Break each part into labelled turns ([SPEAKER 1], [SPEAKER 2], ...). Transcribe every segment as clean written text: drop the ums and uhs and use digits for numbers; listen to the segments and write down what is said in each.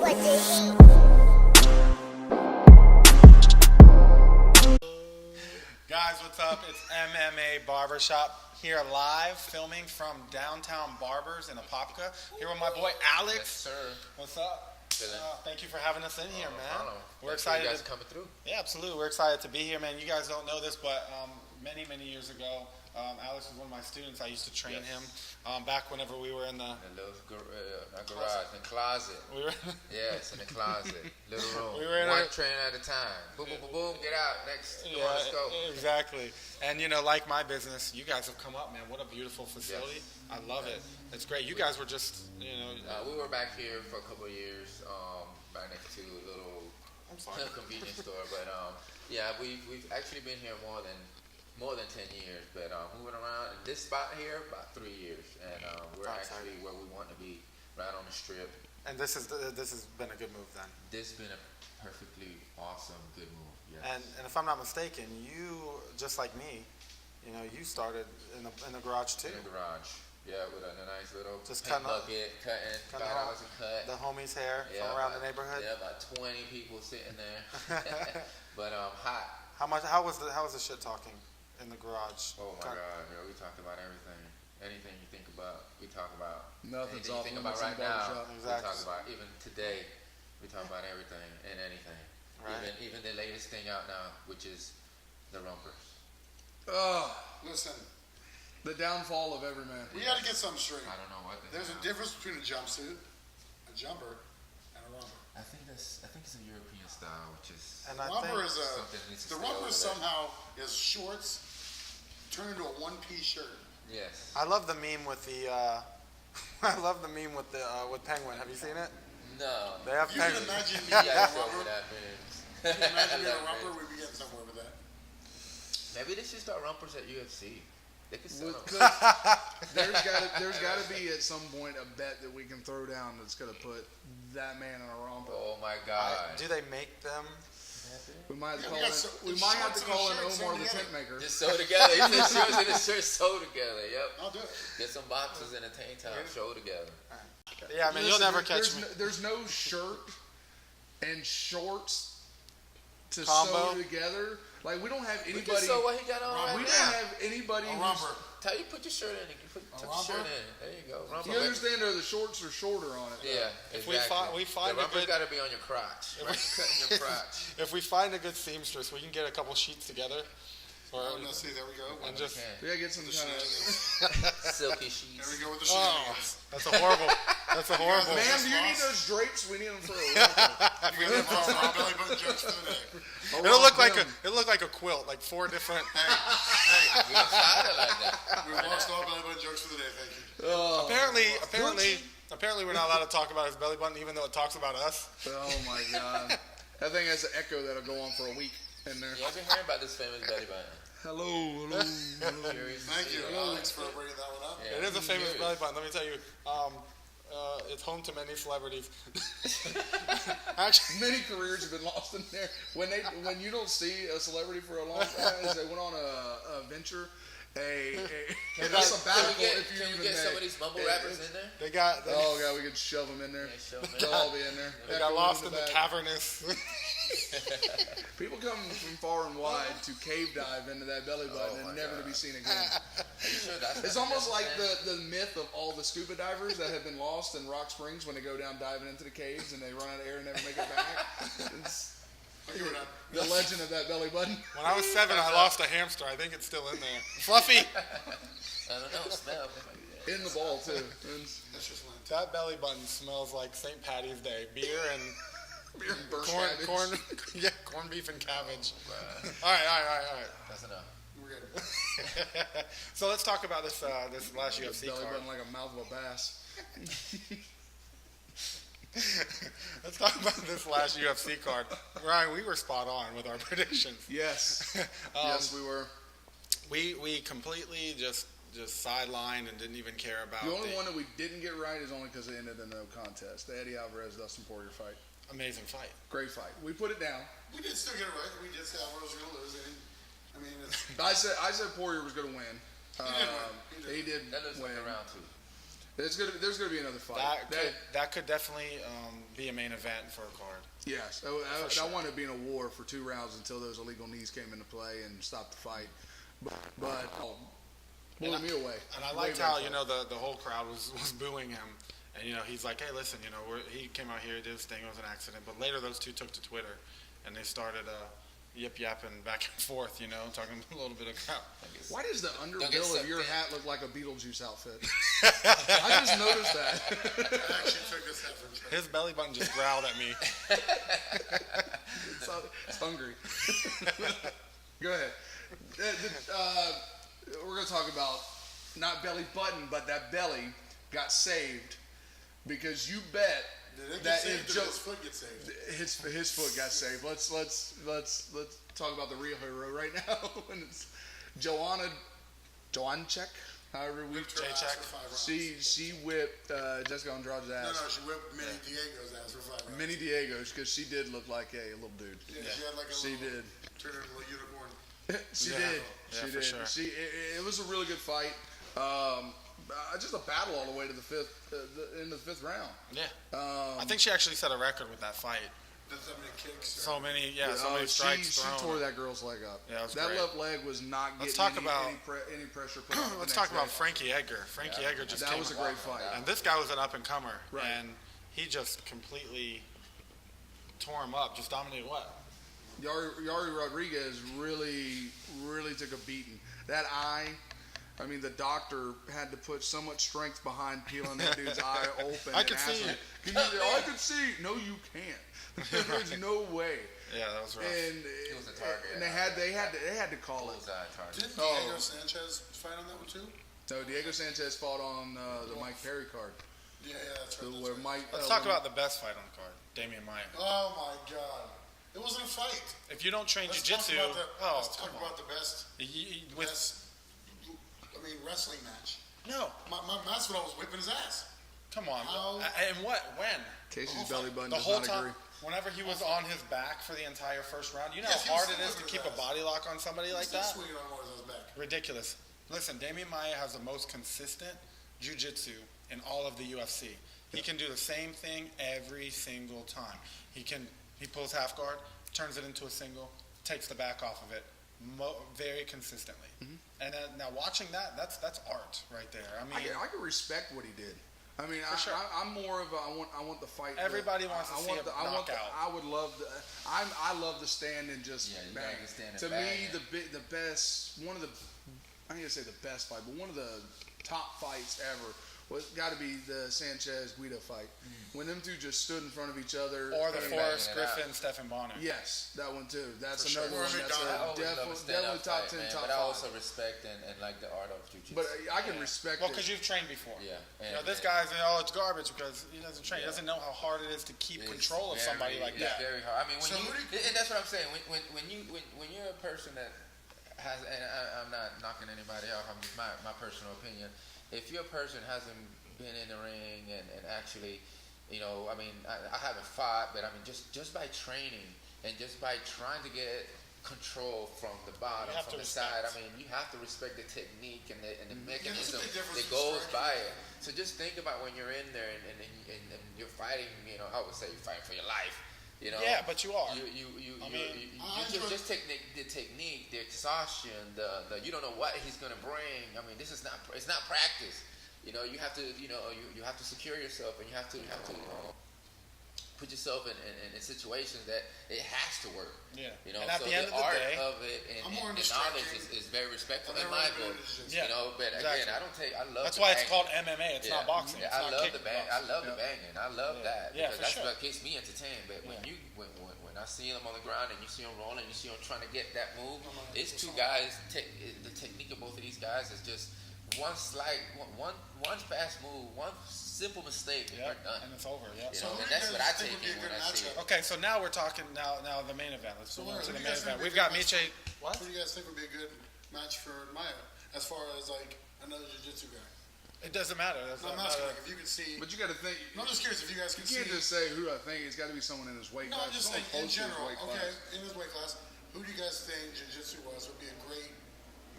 [SPEAKER 1] what they eat.
[SPEAKER 2] Guys, what's up? It's MMA Barber ShOp here live, filming from DownTown Barbers in Apopka. Here with my boy Alex.
[SPEAKER 3] Yes, sir.
[SPEAKER 2] What's up? Thank you for having us in here, man. We're
[SPEAKER 3] Thanks for
[SPEAKER 2] excited.
[SPEAKER 3] you guys coming through.
[SPEAKER 2] Yeah, absolutely. We're excited to be here, man. You guys don't know this, but many years ago, Alex was one of my students. I used to train him back whenever we were in the
[SPEAKER 3] little not garage, in the closet.
[SPEAKER 2] We were
[SPEAKER 3] Yes, in the closet, little room.
[SPEAKER 2] We were in
[SPEAKER 3] one trainer at a time. Boom, boom, boom, boom. Get out. Next.
[SPEAKER 2] yeah, exactly. And you know, like my business, you guys have come up, man. What a beautiful facility.
[SPEAKER 3] Yes.
[SPEAKER 2] I love it. It's great. You guys were just, you know.
[SPEAKER 3] We were back here for a couple of years, right next to a little convenience store. But yeah, we've actually been here more than 10 years. But moving around in this spot here about 3 years, and we're actually where we want to be, right on the strip.
[SPEAKER 2] And this has been a good move then.
[SPEAKER 3] This has been a perfectly awesome, good move. Yes.
[SPEAKER 2] And if I'm not mistaken, you, just like me, you know, you started in the garage too.
[SPEAKER 3] In the garage, yeah, with a nice little
[SPEAKER 2] just
[SPEAKER 3] paint bucket, cutting $5 a cut.
[SPEAKER 2] The homies' hair from around the neighborhood.
[SPEAKER 3] Yeah, about 20 people sitting there. But hot.
[SPEAKER 2] How was the shit talking in the garage?
[SPEAKER 3] Oh my God, girl, we talked about everything. Anything you think about, we talk about.
[SPEAKER 4] Nothing's
[SPEAKER 3] off
[SPEAKER 4] limits
[SPEAKER 3] about right
[SPEAKER 4] in
[SPEAKER 3] now.
[SPEAKER 4] barbershop.
[SPEAKER 3] We talk about even today. We talk about everything and anything.
[SPEAKER 2] Right.
[SPEAKER 3] Even the latest thing out now, which is the rumpers.
[SPEAKER 4] Oh,
[SPEAKER 5] Listen,
[SPEAKER 4] the downfall of every man.
[SPEAKER 5] we got to get something straight.
[SPEAKER 3] I don't know what.
[SPEAKER 5] There's a difference between a jumpsuit, a jumper, and a romper.
[SPEAKER 3] I think it's a European style, which is.
[SPEAKER 2] And I
[SPEAKER 5] Romper
[SPEAKER 2] think
[SPEAKER 5] is
[SPEAKER 3] something needs
[SPEAKER 5] the
[SPEAKER 3] to stay
[SPEAKER 5] romper
[SPEAKER 3] over there.
[SPEAKER 5] somehow is shorts turned into a one-piece shirt.
[SPEAKER 3] Yes.
[SPEAKER 2] I love the meme with the with Penguin. Have you seen it?
[SPEAKER 3] No.
[SPEAKER 2] They have
[SPEAKER 5] You can
[SPEAKER 2] Penguin.
[SPEAKER 5] imagine me
[SPEAKER 3] Yeah,
[SPEAKER 5] getting
[SPEAKER 3] I
[SPEAKER 5] a
[SPEAKER 3] showed me
[SPEAKER 5] romper.
[SPEAKER 3] that memes.
[SPEAKER 5] Can you imagine me
[SPEAKER 3] That
[SPEAKER 5] a romper?
[SPEAKER 3] memes.
[SPEAKER 5] We'd be getting somewhere with that.
[SPEAKER 3] Maybe they should start rumpers at UFC. They could sell them.
[SPEAKER 4] There's got to be at some point a bet that we can throw down that's going to put that man in a romper.
[SPEAKER 3] Oh my God.
[SPEAKER 2] Do they make them?
[SPEAKER 4] We might have to
[SPEAKER 5] Yeah,
[SPEAKER 4] call
[SPEAKER 5] we
[SPEAKER 4] in.
[SPEAKER 5] got
[SPEAKER 4] We might have to
[SPEAKER 5] shorts and
[SPEAKER 4] call in
[SPEAKER 5] shirts
[SPEAKER 4] Omar
[SPEAKER 5] sewn
[SPEAKER 4] the tent
[SPEAKER 5] together.
[SPEAKER 4] maker.
[SPEAKER 3] Just sew together. He said shorts and a shirt sew together. Yep.
[SPEAKER 5] I'll do it.
[SPEAKER 3] Get some boxes and a tank top sew together.
[SPEAKER 2] Yeah, I mean, you'll
[SPEAKER 4] Listen,
[SPEAKER 2] never catch me.
[SPEAKER 4] There's no shirt and shorts to
[SPEAKER 2] Combo?
[SPEAKER 4] sew together. Like we don't have
[SPEAKER 3] We can
[SPEAKER 4] anybody.
[SPEAKER 3] sew what he got on right
[SPEAKER 4] We
[SPEAKER 3] now.
[SPEAKER 4] don't have anybody.
[SPEAKER 5] A
[SPEAKER 4] who's-
[SPEAKER 5] romper.
[SPEAKER 3] Tell you put your shirt in. You put your
[SPEAKER 5] romper?
[SPEAKER 3] shirt in. There you go. Romper.
[SPEAKER 4] You understand? Though the shorts are shorter on it.
[SPEAKER 3] Yeah.
[SPEAKER 2] If
[SPEAKER 3] exactly.
[SPEAKER 2] we find
[SPEAKER 3] the
[SPEAKER 2] a
[SPEAKER 3] rumper's
[SPEAKER 2] good-
[SPEAKER 3] got to be on your crotch. Right? Cutting your crotch.
[SPEAKER 2] If we find a good seamstress, we can get a couple sheets together.
[SPEAKER 5] Oh, no, see, there we go.
[SPEAKER 2] And just
[SPEAKER 4] We gotta get some
[SPEAKER 5] The
[SPEAKER 4] kind of.
[SPEAKER 5] shenanigans.
[SPEAKER 3] Silky
[SPEAKER 5] There
[SPEAKER 3] sheets.
[SPEAKER 5] we go with the
[SPEAKER 2] oh,
[SPEAKER 5] shenanigans.
[SPEAKER 2] that's a horrible. That's a horrible.
[SPEAKER 4] Ma'am, do you need those drapes? We need them for a walk.
[SPEAKER 5] We got our belly button jokes for the day.
[SPEAKER 2] It'll look like a quilt, like 4 different.
[SPEAKER 5] Hey,
[SPEAKER 3] We decided like that.
[SPEAKER 5] we lost all belly button jokes for the day. Thank you.
[SPEAKER 2] Apparently, we're not allowed to talk about his belly button, even though it talks about us.
[SPEAKER 4] Oh my God. That thing has an echo that'll go on for a week in there.
[SPEAKER 3] You ever heard about this famous belly button?
[SPEAKER 4] Hello.
[SPEAKER 3] Curious to
[SPEAKER 5] Thank
[SPEAKER 3] see
[SPEAKER 5] you,
[SPEAKER 3] it.
[SPEAKER 5] Alex, for bringing that one up.
[SPEAKER 3] Yeah.
[SPEAKER 2] It is a famous
[SPEAKER 3] Curious.
[SPEAKER 2] belly button. Let me tell you, it's home to many celebrities. Actually,
[SPEAKER 4] Many careers have been lost in there. When you don't see a celebrity for a long time, is they went on a venture, a sabbatical. If you
[SPEAKER 3] Can we
[SPEAKER 4] even
[SPEAKER 3] get
[SPEAKER 4] may.
[SPEAKER 3] some of these mumble rappers in there?
[SPEAKER 2] they got
[SPEAKER 4] Oh God, we could shove them in there.
[SPEAKER 3] Yeah, show 'em in.
[SPEAKER 4] They'll all be in there.
[SPEAKER 2] they got lost in the
[SPEAKER 4] back.
[SPEAKER 2] cavernous.
[SPEAKER 4] People come from far and wide to cave dive into that belly button
[SPEAKER 3] Oh, my
[SPEAKER 4] and never to
[SPEAKER 3] God.
[SPEAKER 4] be seen again.
[SPEAKER 3] Are you sure that's
[SPEAKER 4] It's
[SPEAKER 3] not
[SPEAKER 4] almost like
[SPEAKER 3] business,
[SPEAKER 4] the myth of all the scuba divers that have been lost in Rock Springs when they go down diving into the caves and they run out of air and never make it back. It's
[SPEAKER 5] You were not.
[SPEAKER 4] the legend of that belly button.
[SPEAKER 2] When I was 7, I lost a hamster. I think it's still in there. Fluffy.
[SPEAKER 3] I don't know. Smell.
[SPEAKER 4] In the ball too.
[SPEAKER 5] That's just Lent.
[SPEAKER 2] That belly button smells like St. Patty's Day. Beer and
[SPEAKER 4] Burnt
[SPEAKER 2] corn,
[SPEAKER 4] cabbage.
[SPEAKER 2] corned beef and cabbage. All right.
[SPEAKER 3] That's enough.
[SPEAKER 5] We're good.
[SPEAKER 2] So let's talk about this last UFC
[SPEAKER 4] Belly
[SPEAKER 2] card.
[SPEAKER 4] button like a mouth of a bass.
[SPEAKER 2] Let's talk about this last UFC card. Ryan, we were spot on with our predictions.
[SPEAKER 4] Yes. Yes, we were.
[SPEAKER 2] We completely just sidelined and didn't even care about
[SPEAKER 4] The only one that we didn't get right is only because it ended in no contest. The Eddie Alvarez Dustin Poirier fight.
[SPEAKER 2] amazing fight.
[SPEAKER 4] Great fight. We put it down.
[SPEAKER 5] We did still get it right. We did say Alvarez was going to lose. I mean, it's,
[SPEAKER 4] I said Poirier was going to win.
[SPEAKER 5] He did win.
[SPEAKER 4] He did
[SPEAKER 3] That looks
[SPEAKER 4] win.
[SPEAKER 3] like a round 2.
[SPEAKER 4] There's gonna be another fight.
[SPEAKER 2] That could definitely be a main event for a card.
[SPEAKER 4] Yes, I want it being a war for 2 rounds until those illegal knees came into play and stopped the fight. But blew me away.
[SPEAKER 2] And I liked how the whole crowd was booing him, and he's like, hey, listen, he came out here, he did his thing, it was an accident. But later those two took to Twitter, and they started yip-yapping back and forth, talking a little bit of crap.
[SPEAKER 4] Why does the underbill of your hat look like a Beetlejuice outfit? I just noticed that.
[SPEAKER 5] I actually took this hat from Trey.
[SPEAKER 2] His belly button just growled at me.
[SPEAKER 4] It's hungry. Go ahead. We're going to talk about not belly button, but that belly got saved because you bet
[SPEAKER 5] Did it
[SPEAKER 4] that
[SPEAKER 5] get saved
[SPEAKER 4] if
[SPEAKER 5] or
[SPEAKER 4] Joe
[SPEAKER 5] did his foot get saved?
[SPEAKER 4] his foot got saved. Let's talk about the real hero right now. And it's Joanchek, however we
[SPEAKER 5] Whipped her ass
[SPEAKER 2] J-check.
[SPEAKER 5] for 5 rounds.
[SPEAKER 4] she whipped Jessica Andrade's
[SPEAKER 5] No,
[SPEAKER 4] ass.
[SPEAKER 5] she whipped Minnie Diego's ass for 5 rounds.
[SPEAKER 4] Mini Diego's because she did look like a little dude.
[SPEAKER 5] Yeah, she had like a
[SPEAKER 4] She
[SPEAKER 5] little,
[SPEAKER 4] did.
[SPEAKER 5] turned her into a unicorn.
[SPEAKER 4] She
[SPEAKER 2] Yeah.
[SPEAKER 4] did.
[SPEAKER 2] Yeah,
[SPEAKER 4] She
[SPEAKER 2] for
[SPEAKER 4] did.
[SPEAKER 2] sure.
[SPEAKER 4] It was a really good fight. Just a battle all the way to the fifth round.
[SPEAKER 2] Yeah. I think she actually set a record with that fight.
[SPEAKER 5] Did so many kicks.
[SPEAKER 2] So many strikes
[SPEAKER 4] she
[SPEAKER 2] thrown.
[SPEAKER 4] tore that girl's leg up.
[SPEAKER 2] Yeah, it was
[SPEAKER 4] that
[SPEAKER 2] great.
[SPEAKER 4] left leg was not
[SPEAKER 2] Let's
[SPEAKER 4] getting
[SPEAKER 2] talk about-
[SPEAKER 4] any pressure put on it the
[SPEAKER 2] Let's
[SPEAKER 4] next
[SPEAKER 2] talk about
[SPEAKER 4] day.
[SPEAKER 2] Frankie Edgar. Frankie Edgar just
[SPEAKER 4] That
[SPEAKER 2] came
[SPEAKER 4] was a great fight.
[SPEAKER 2] and this guy was an up-and-comer.
[SPEAKER 4] Right.
[SPEAKER 2] And he just completely tore him up, just dominated what?
[SPEAKER 4] Yari Rodriguez really took a beating. That eye, I mean, the doctor had to put so much strength behind peeling that dude's eye open.
[SPEAKER 2] I
[SPEAKER 4] and
[SPEAKER 2] could see
[SPEAKER 4] asking,
[SPEAKER 2] it.
[SPEAKER 4] I could see. No, you can't. There's no way.
[SPEAKER 2] Yeah, that was rough.
[SPEAKER 4] And
[SPEAKER 3] He was a target.
[SPEAKER 4] And they had to call it.
[SPEAKER 3] Bullseye target.
[SPEAKER 5] Didn't
[SPEAKER 4] Oh.
[SPEAKER 5] Diego Sanchez fight on that one too?
[SPEAKER 4] So Diego Sanchez fought on the Mike Perry card,
[SPEAKER 5] Yeah, that's right.
[SPEAKER 4] where Mike.
[SPEAKER 2] Let's talk about the best fight on the card, Damian Maia.
[SPEAKER 5] Oh my God! It wasn't a fight.
[SPEAKER 2] If you don't train
[SPEAKER 5] Let's
[SPEAKER 2] jiu-jitsu,
[SPEAKER 5] talk about let's talk
[SPEAKER 2] come on.
[SPEAKER 5] about the best.
[SPEAKER 2] With
[SPEAKER 5] Wrestling match.
[SPEAKER 2] no,
[SPEAKER 5] My Masvidal was whipping his ass.
[SPEAKER 2] come on.
[SPEAKER 5] How-
[SPEAKER 2] And when?
[SPEAKER 4] Casey's belly button
[SPEAKER 2] The
[SPEAKER 4] does
[SPEAKER 2] whole
[SPEAKER 4] not
[SPEAKER 2] time,
[SPEAKER 4] agree.
[SPEAKER 2] whenever he was on his back for the entire first round, you know
[SPEAKER 5] Yes, he
[SPEAKER 2] how
[SPEAKER 5] was
[SPEAKER 2] hard it is
[SPEAKER 5] still
[SPEAKER 2] to
[SPEAKER 5] whipping
[SPEAKER 2] keep a
[SPEAKER 5] his ass.
[SPEAKER 2] body lock on somebody like
[SPEAKER 5] Still
[SPEAKER 2] that?
[SPEAKER 5] swinging on one of his back.
[SPEAKER 2] Ridiculous. Listen, Damian Maia has the most consistent jiu-jitsu in all of the UFC. He can do the same thing every single time. He pulls half guard, turns it into a single, takes the back off of it, very consistently. And now watching that's art right there. I mean,
[SPEAKER 4] I can respect what he did. I mean,
[SPEAKER 2] sure.
[SPEAKER 4] I'm more of a I want the fight.
[SPEAKER 2] Everybody wants to see a knockout.
[SPEAKER 4] I would love the. I love to stand and just
[SPEAKER 3] Yeah, you
[SPEAKER 4] bang.
[SPEAKER 3] gotta stand and
[SPEAKER 4] To
[SPEAKER 3] bang
[SPEAKER 4] me,
[SPEAKER 3] it.
[SPEAKER 4] the best one of the. I ain't gonna say the best fight, but one of the top fights ever was got to be the Sanchez Guido fight when them two just stood in front of each other.
[SPEAKER 2] or the
[SPEAKER 4] and-
[SPEAKER 2] Forrest
[SPEAKER 3] banging it out.
[SPEAKER 2] Griffin, Stephen Bonner.
[SPEAKER 4] Yes, that one too. That's
[SPEAKER 5] For sure.
[SPEAKER 4] another one.
[SPEAKER 5] Or
[SPEAKER 4] That's
[SPEAKER 5] McDonald.
[SPEAKER 3] I always love a
[SPEAKER 4] definitely
[SPEAKER 3] stand-up
[SPEAKER 4] top
[SPEAKER 3] fight,
[SPEAKER 4] 10,
[SPEAKER 3] man,
[SPEAKER 4] top
[SPEAKER 3] but I
[SPEAKER 4] 5.
[SPEAKER 3] also respect and like the art of jiu-jitsu.
[SPEAKER 4] But I can respect
[SPEAKER 2] Well,
[SPEAKER 4] it.
[SPEAKER 2] because you've trained before.
[SPEAKER 3] Yeah,
[SPEAKER 2] This guy's it's garbage because he doesn't train. He doesn't know how hard it is to keep
[SPEAKER 3] It's
[SPEAKER 2] control of somebody like
[SPEAKER 3] it's
[SPEAKER 2] that.
[SPEAKER 3] very hard. I mean,
[SPEAKER 5] So
[SPEAKER 3] and that's what I'm saying. When you're a person that has, and I'm not knocking anybody off. I'm just my personal opinion. If you're a person hasn't been in the ring and actually, I mean, I haven't fought, but I mean, just by training and just by trying to get control from the bottom,
[SPEAKER 2] You have
[SPEAKER 3] from
[SPEAKER 2] to
[SPEAKER 3] the side. I
[SPEAKER 2] respect.
[SPEAKER 3] mean, you have to respect the technique and the mechanism
[SPEAKER 5] big difference
[SPEAKER 3] that
[SPEAKER 5] in
[SPEAKER 3] goes
[SPEAKER 5] striking.
[SPEAKER 3] by it. So just think about when you're in there and you're fighting. I would say you're fighting for your life.
[SPEAKER 2] Yeah, but you are.
[SPEAKER 3] Just technique, the technique, the exhaustion, the you don't know what he's gonna bring. I mean, it's not practice. You have to you have to secure yourself and you have to put yourself in situations that it has to work.
[SPEAKER 2] Yeah.
[SPEAKER 3] And
[SPEAKER 2] And at
[SPEAKER 3] so
[SPEAKER 2] the end of the
[SPEAKER 3] art
[SPEAKER 2] day,
[SPEAKER 3] of it and
[SPEAKER 5] I'm more into
[SPEAKER 3] knowledge
[SPEAKER 5] striking.
[SPEAKER 3] is very respectful
[SPEAKER 5] I'm
[SPEAKER 3] in
[SPEAKER 5] never
[SPEAKER 3] my
[SPEAKER 5] really
[SPEAKER 3] book.
[SPEAKER 5] into jiu-jitsu.
[SPEAKER 2] Yeah,
[SPEAKER 3] But
[SPEAKER 2] exactly.
[SPEAKER 3] again, I love
[SPEAKER 2] That's
[SPEAKER 3] the
[SPEAKER 2] why it's
[SPEAKER 3] banging.
[SPEAKER 2] called MMA. It's not boxing.
[SPEAKER 3] Yeah,
[SPEAKER 2] It's
[SPEAKER 3] I
[SPEAKER 2] not
[SPEAKER 3] love the bang. I
[SPEAKER 2] kickboxing.
[SPEAKER 3] love the banging. I love that
[SPEAKER 2] Yeah,
[SPEAKER 3] because
[SPEAKER 2] for
[SPEAKER 3] that's
[SPEAKER 2] sure.
[SPEAKER 3] what keeps me entertained. But when I see them on the ground and you see them rolling, you see them trying to get that move. It's two guys. The technique of both of these guys is just one fast move, one simple mistake, and
[SPEAKER 2] Yeah,
[SPEAKER 3] they're done.
[SPEAKER 2] and it's over. Yeah.
[SPEAKER 3] You
[SPEAKER 5] So
[SPEAKER 3] know,
[SPEAKER 5] who
[SPEAKER 3] and
[SPEAKER 5] do you
[SPEAKER 3] that's what
[SPEAKER 5] guys
[SPEAKER 3] I
[SPEAKER 5] think
[SPEAKER 3] take
[SPEAKER 5] would be a
[SPEAKER 3] in when
[SPEAKER 5] good
[SPEAKER 3] I see
[SPEAKER 5] matchup?
[SPEAKER 3] it.
[SPEAKER 2] Okay, so now we're talking now the main event. Let's
[SPEAKER 5] So
[SPEAKER 2] move on
[SPEAKER 5] who
[SPEAKER 2] to
[SPEAKER 5] do
[SPEAKER 2] the
[SPEAKER 5] you
[SPEAKER 2] main
[SPEAKER 5] guys think
[SPEAKER 2] event.
[SPEAKER 5] would
[SPEAKER 2] We've
[SPEAKER 5] be a
[SPEAKER 2] got
[SPEAKER 5] good
[SPEAKER 2] Miche. What?
[SPEAKER 5] Who do you guys think would be a good match for Maya as far as like another jiu-jitsu guy?
[SPEAKER 2] It doesn't matter. That's
[SPEAKER 5] No, I'm
[SPEAKER 2] not
[SPEAKER 5] asking
[SPEAKER 2] a-
[SPEAKER 5] like if you could see.
[SPEAKER 4] But you got to think.
[SPEAKER 5] No, I'm just curious if you guys can
[SPEAKER 4] You can't
[SPEAKER 5] see.
[SPEAKER 4] just say who I think. It's got to be someone in his weight
[SPEAKER 5] No,
[SPEAKER 4] class.
[SPEAKER 5] I'm just
[SPEAKER 4] Someone
[SPEAKER 5] saying in
[SPEAKER 4] close to his
[SPEAKER 5] general.
[SPEAKER 4] weight
[SPEAKER 5] Okay,
[SPEAKER 4] class.
[SPEAKER 5] in his weight class, who do you guys think jiu-jitsu was would be a great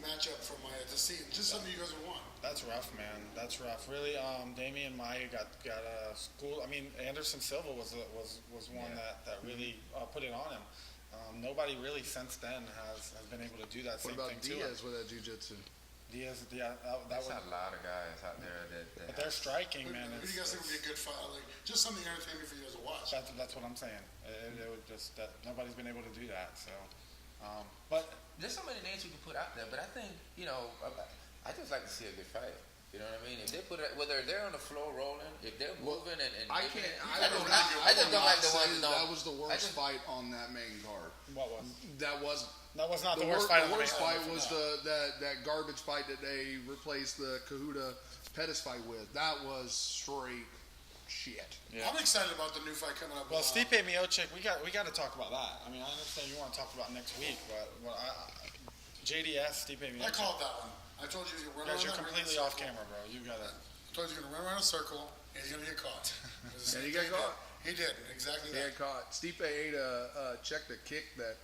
[SPEAKER 5] matchup for Maya to see. Just something you guys would want.
[SPEAKER 2] That's rough, man. That's rough. Really, Damian Maya got a school. I mean, Anderson Silva was one that really put it on him. Nobody really since then has been able to do that
[SPEAKER 4] What
[SPEAKER 2] same
[SPEAKER 4] about
[SPEAKER 2] thing to him.
[SPEAKER 4] Diaz with that jiu-jitsu?
[SPEAKER 2] Diaz, yeah, that
[SPEAKER 3] There's
[SPEAKER 2] was.
[SPEAKER 3] a lot of guys out there that
[SPEAKER 2] But they're striking, man.
[SPEAKER 5] Who do you guys think would be a good fight? Like, just something entertaining for you guys to watch.
[SPEAKER 2] That's what I'm saying. It would just that nobody's been able to do that. So, but
[SPEAKER 3] there's so many names you can put out there, but I think, I just like to see a good fight. You know what I mean? If they put it, whether they're on the floor rolling, if they're moving and
[SPEAKER 4] I
[SPEAKER 3] just
[SPEAKER 4] don't
[SPEAKER 3] don't like the
[SPEAKER 4] say
[SPEAKER 3] ones.
[SPEAKER 4] that was the worst fight on that main card.
[SPEAKER 2] what was?
[SPEAKER 4] That was
[SPEAKER 2] That was not the
[SPEAKER 4] worst
[SPEAKER 2] worst fight.
[SPEAKER 4] The
[SPEAKER 2] on
[SPEAKER 4] worst
[SPEAKER 2] main
[SPEAKER 4] fight
[SPEAKER 2] card.
[SPEAKER 4] was that garbage fight that they replaced the Cahuta Pettis fight with. That was straight shit.
[SPEAKER 2] Yeah.
[SPEAKER 5] I'm excited about the new fight coming up.
[SPEAKER 2] Well, Stipe Miocic, we got to talk about that. I mean, I understand you want to talk about next week, but JDS, Stipe Miocic.
[SPEAKER 5] I called that one. I told you run
[SPEAKER 2] Guys,
[SPEAKER 5] around
[SPEAKER 2] you're
[SPEAKER 5] that ring
[SPEAKER 2] completely
[SPEAKER 5] in a
[SPEAKER 2] off
[SPEAKER 5] circle.
[SPEAKER 2] camera, bro. You got to.
[SPEAKER 5] I told you you're gonna run around a circle and he's gonna get caught.
[SPEAKER 4] And he got caught.
[SPEAKER 5] He did exactly
[SPEAKER 4] He
[SPEAKER 5] that.
[SPEAKER 4] got caught. Stipe checked a kick that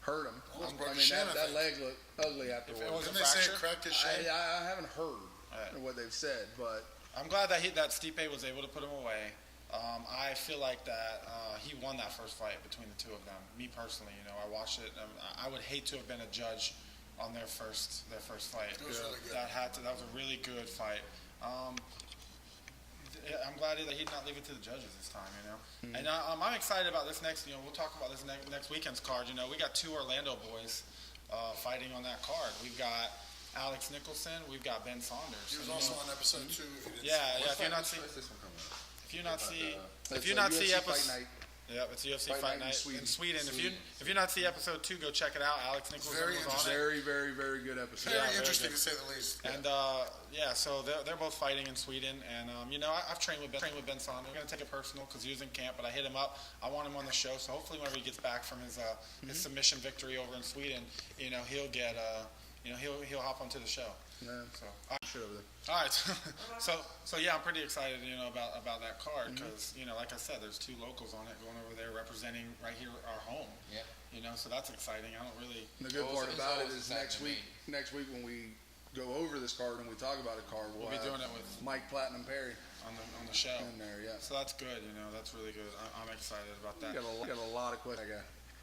[SPEAKER 4] hurt him.
[SPEAKER 5] Almost
[SPEAKER 4] I
[SPEAKER 5] broke
[SPEAKER 4] mean,
[SPEAKER 5] his shin, I
[SPEAKER 4] that
[SPEAKER 5] think.
[SPEAKER 4] leg looked ugly afterwards.
[SPEAKER 2] If it was
[SPEAKER 5] Didn't
[SPEAKER 2] a
[SPEAKER 5] they say it
[SPEAKER 2] fracture?
[SPEAKER 5] cracked his shin?
[SPEAKER 4] I haven't heard
[SPEAKER 2] Right.
[SPEAKER 4] what they've said, but
[SPEAKER 2] I'm glad that Stipe was able to put him away. I feel like that he won that first fight between the two of them. Me personally, I watched it. I would hate to have been a judge on their first fight.
[SPEAKER 5] It was really good.
[SPEAKER 2] That was a really good fight. I'm glad that he did not leave it to the judges this time,
[SPEAKER 4] Mm-hmm.
[SPEAKER 2] And I'm excited about this next. We'll talk about this next weekend's card. We got two Orlando boys fighting on that card. We've got Alex Nicholson. We've got Ben Saunders.
[SPEAKER 5] He was
[SPEAKER 2] And,
[SPEAKER 5] also on episode 2. If you didn't
[SPEAKER 2] Yeah,
[SPEAKER 5] see it.
[SPEAKER 2] If you're not
[SPEAKER 3] When's
[SPEAKER 2] seeing,
[SPEAKER 3] this one coming out?
[SPEAKER 2] if you're not see, if
[SPEAKER 4] it's
[SPEAKER 2] you're
[SPEAKER 4] a
[SPEAKER 2] not see
[SPEAKER 4] UFC fight
[SPEAKER 2] episode.
[SPEAKER 4] night.
[SPEAKER 2] Yeah, it's UFC
[SPEAKER 4] Fight
[SPEAKER 2] Fight
[SPEAKER 4] Night
[SPEAKER 2] Night
[SPEAKER 4] in
[SPEAKER 2] in
[SPEAKER 4] Sweden.
[SPEAKER 2] Sweden. If you're not see episode 2, go check it out. Alex Nicholson
[SPEAKER 5] Very
[SPEAKER 2] was on it.
[SPEAKER 4] Very, very, very good episode.
[SPEAKER 5] Very
[SPEAKER 2] very
[SPEAKER 5] interesting
[SPEAKER 2] good.
[SPEAKER 5] to say the least.
[SPEAKER 2] And so they're both fighting in Sweden. And I've trained with Ben Saunders. I'm gonna take it personal because he was in camp, but I hit him up. I want him on the show. So hopefully, whenever he gets back from his submission victory over in Sweden, he'll get he'll hop onto the show.
[SPEAKER 4] Yeah.
[SPEAKER 2] So.
[SPEAKER 4] Shit over there.
[SPEAKER 2] All right, so yeah, I'm pretty excited, about that card because, like I said, there's two locals on it going over there representing right here our home.
[SPEAKER 3] Yeah.
[SPEAKER 2] So that's exciting. I don't really.
[SPEAKER 4] And the good
[SPEAKER 3] Well,
[SPEAKER 4] part
[SPEAKER 3] it's
[SPEAKER 4] about it
[SPEAKER 3] always
[SPEAKER 4] is
[SPEAKER 3] exciting
[SPEAKER 4] next week when we go over this card and we talk about a card,
[SPEAKER 2] We'll be
[SPEAKER 4] have
[SPEAKER 2] doing it with
[SPEAKER 4] Mike Platinum Perry
[SPEAKER 2] on the show.
[SPEAKER 4] in there. Yeah.
[SPEAKER 2] So that's good. That's really good. I'm excited about that.
[SPEAKER 4] Got a lot of questions.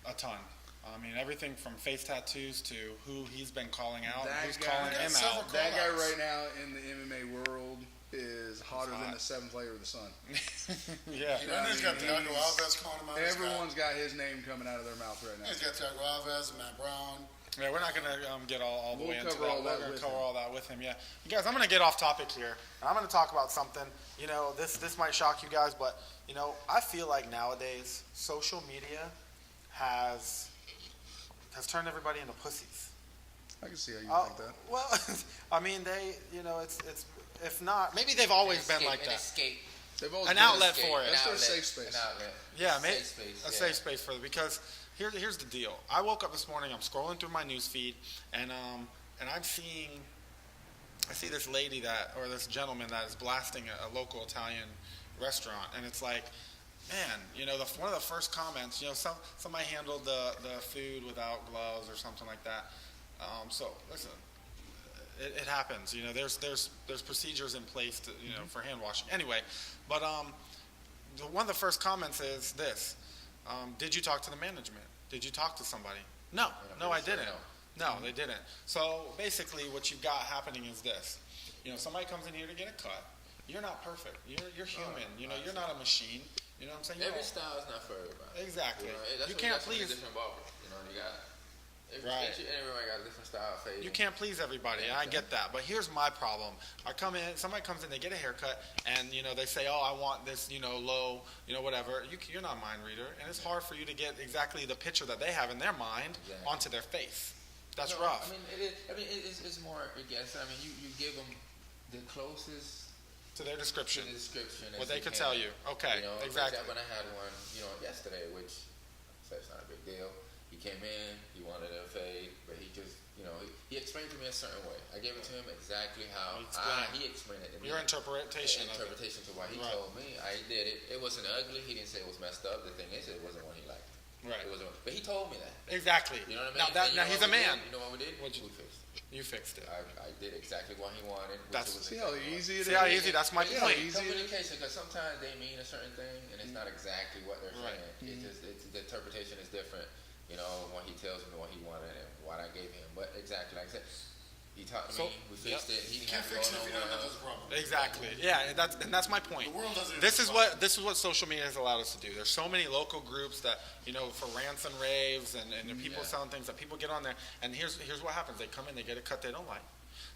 [SPEAKER 2] A ton. I mean, everything from face tattoos to who he's been calling out,
[SPEAKER 4] That
[SPEAKER 2] who's
[SPEAKER 4] guy-
[SPEAKER 2] calling
[SPEAKER 5] Got
[SPEAKER 2] him
[SPEAKER 5] several
[SPEAKER 2] out.
[SPEAKER 4] That guy
[SPEAKER 5] Call-outs.
[SPEAKER 4] right now in the MMA world is hotter than
[SPEAKER 2] hot.
[SPEAKER 4] the seventh layer of the sun.
[SPEAKER 2] Yeah.
[SPEAKER 5] And he's got Thiago Alves calling him out.
[SPEAKER 4] Everyone's got his name coming out of their mouth right now.
[SPEAKER 5] He's got Thiago Alves and Matt Brown.
[SPEAKER 2] Yeah, we're not going to get all the
[SPEAKER 4] We'll
[SPEAKER 2] way into
[SPEAKER 4] cover
[SPEAKER 2] that.
[SPEAKER 4] all
[SPEAKER 2] We're
[SPEAKER 4] that
[SPEAKER 2] going
[SPEAKER 4] with
[SPEAKER 2] to cover
[SPEAKER 4] him.
[SPEAKER 2] all that with him, yeah. You guys, I'm going to get off topic here. And I'm going to talk about something. This might shock you guys, but, I feel like nowadays social media has turned everybody into pussies.
[SPEAKER 4] I can see how you think that.
[SPEAKER 2] Well, I mean, it's if not, maybe they've always been like
[SPEAKER 3] An
[SPEAKER 2] that.
[SPEAKER 3] escape.
[SPEAKER 4] They've always
[SPEAKER 2] An
[SPEAKER 4] been
[SPEAKER 2] outlet
[SPEAKER 4] escape.
[SPEAKER 2] for it.
[SPEAKER 4] That's their
[SPEAKER 3] outlet,
[SPEAKER 4] safe space.
[SPEAKER 3] An outlet.
[SPEAKER 2] Yeah,
[SPEAKER 3] Safe space,
[SPEAKER 2] a safe space for them. Because here's the deal. I woke up this morning. I'm scrolling through my news feed, and I'm seeing. I see this lady or this gentleman that is blasting a local Italian restaurant, and it's like, man, one of the first comments, somebody handled the food without gloves or something like that. So listen, it happens. There's procedures in place to for hand washing. Anyway, but one of the first comments is this: did you talk to the management? Did you talk to somebody? No, I didn't. No, they didn't. So basically, what you've got happening is this: somebody comes in here to get a cut. You're not perfect. You're human. You're not a machine. You know what I'm saying?
[SPEAKER 3] Every style is not for everybody.
[SPEAKER 2] Exactly.
[SPEAKER 3] That's
[SPEAKER 2] You can't
[SPEAKER 3] that's what
[SPEAKER 2] please.
[SPEAKER 3] different barbers. You got.
[SPEAKER 2] Right.
[SPEAKER 3] Everybody got a different style of fade.
[SPEAKER 2] You can't please everybody, and I get that. But here's my problem. Somebody comes in, they get a haircut, and, they say, oh, I want this, low, whatever. You're not a mind reader, and it's hard for you to get exactly the picture that they have in their mind onto their face. That's rough.
[SPEAKER 3] It's more, I guess, you give them the closest
[SPEAKER 2] To their description.
[SPEAKER 3] to the description
[SPEAKER 2] What
[SPEAKER 3] as
[SPEAKER 2] they
[SPEAKER 3] you
[SPEAKER 2] could
[SPEAKER 3] can.
[SPEAKER 2] tell you. Okay, exactly.
[SPEAKER 3] For example, I had one, yesterday, which it's not a big deal. He came in, he wanted a fade, but he just, he explained to me a certain way. I gave it to him exactly how he explained it to me.
[SPEAKER 2] Your interpretation of it.
[SPEAKER 3] Interpretation to why he
[SPEAKER 2] Right.
[SPEAKER 3] told me. I did it. It wasn't ugly. He didn't say it was messed up. The thing is, it wasn't what he liked.
[SPEAKER 2] Right.
[SPEAKER 3] It wasn't. But he told me that.
[SPEAKER 2] Exactly.
[SPEAKER 3] You know what I mean?
[SPEAKER 2] Now he's a man.
[SPEAKER 3] You know what we did?
[SPEAKER 2] What'd you-
[SPEAKER 3] We fixed it.
[SPEAKER 2] You fixed it.
[SPEAKER 3] I did exactly what he wanted.
[SPEAKER 2] That's-
[SPEAKER 4] See how easy it is?
[SPEAKER 2] See how easy? That's my
[SPEAKER 3] But,
[SPEAKER 2] point.
[SPEAKER 3] Communication, because sometimes they mean a certain thing, and it's not exactly what they're
[SPEAKER 2] Right.
[SPEAKER 3] saying. The interpretation is different. You know, when he tells me what he wanted and what I gave him. But exactly like I said, he talked to me. We fixed it. He
[SPEAKER 5] You
[SPEAKER 3] didn't
[SPEAKER 5] can't
[SPEAKER 3] have to
[SPEAKER 5] fix
[SPEAKER 3] go
[SPEAKER 5] it if you don't
[SPEAKER 3] nowhere
[SPEAKER 5] have
[SPEAKER 3] else.
[SPEAKER 5] this problem.
[SPEAKER 2] Exactly. Yeah, and that's my point.
[SPEAKER 5] The world doesn't
[SPEAKER 2] This is
[SPEAKER 5] even
[SPEAKER 2] what social media has allowed us to do. There's so many local groups that, you know, for rants and raves and people
[SPEAKER 3] Yeah.
[SPEAKER 2] selling things that people get on there, and here's what happens. They come in, they get a cut they don't like.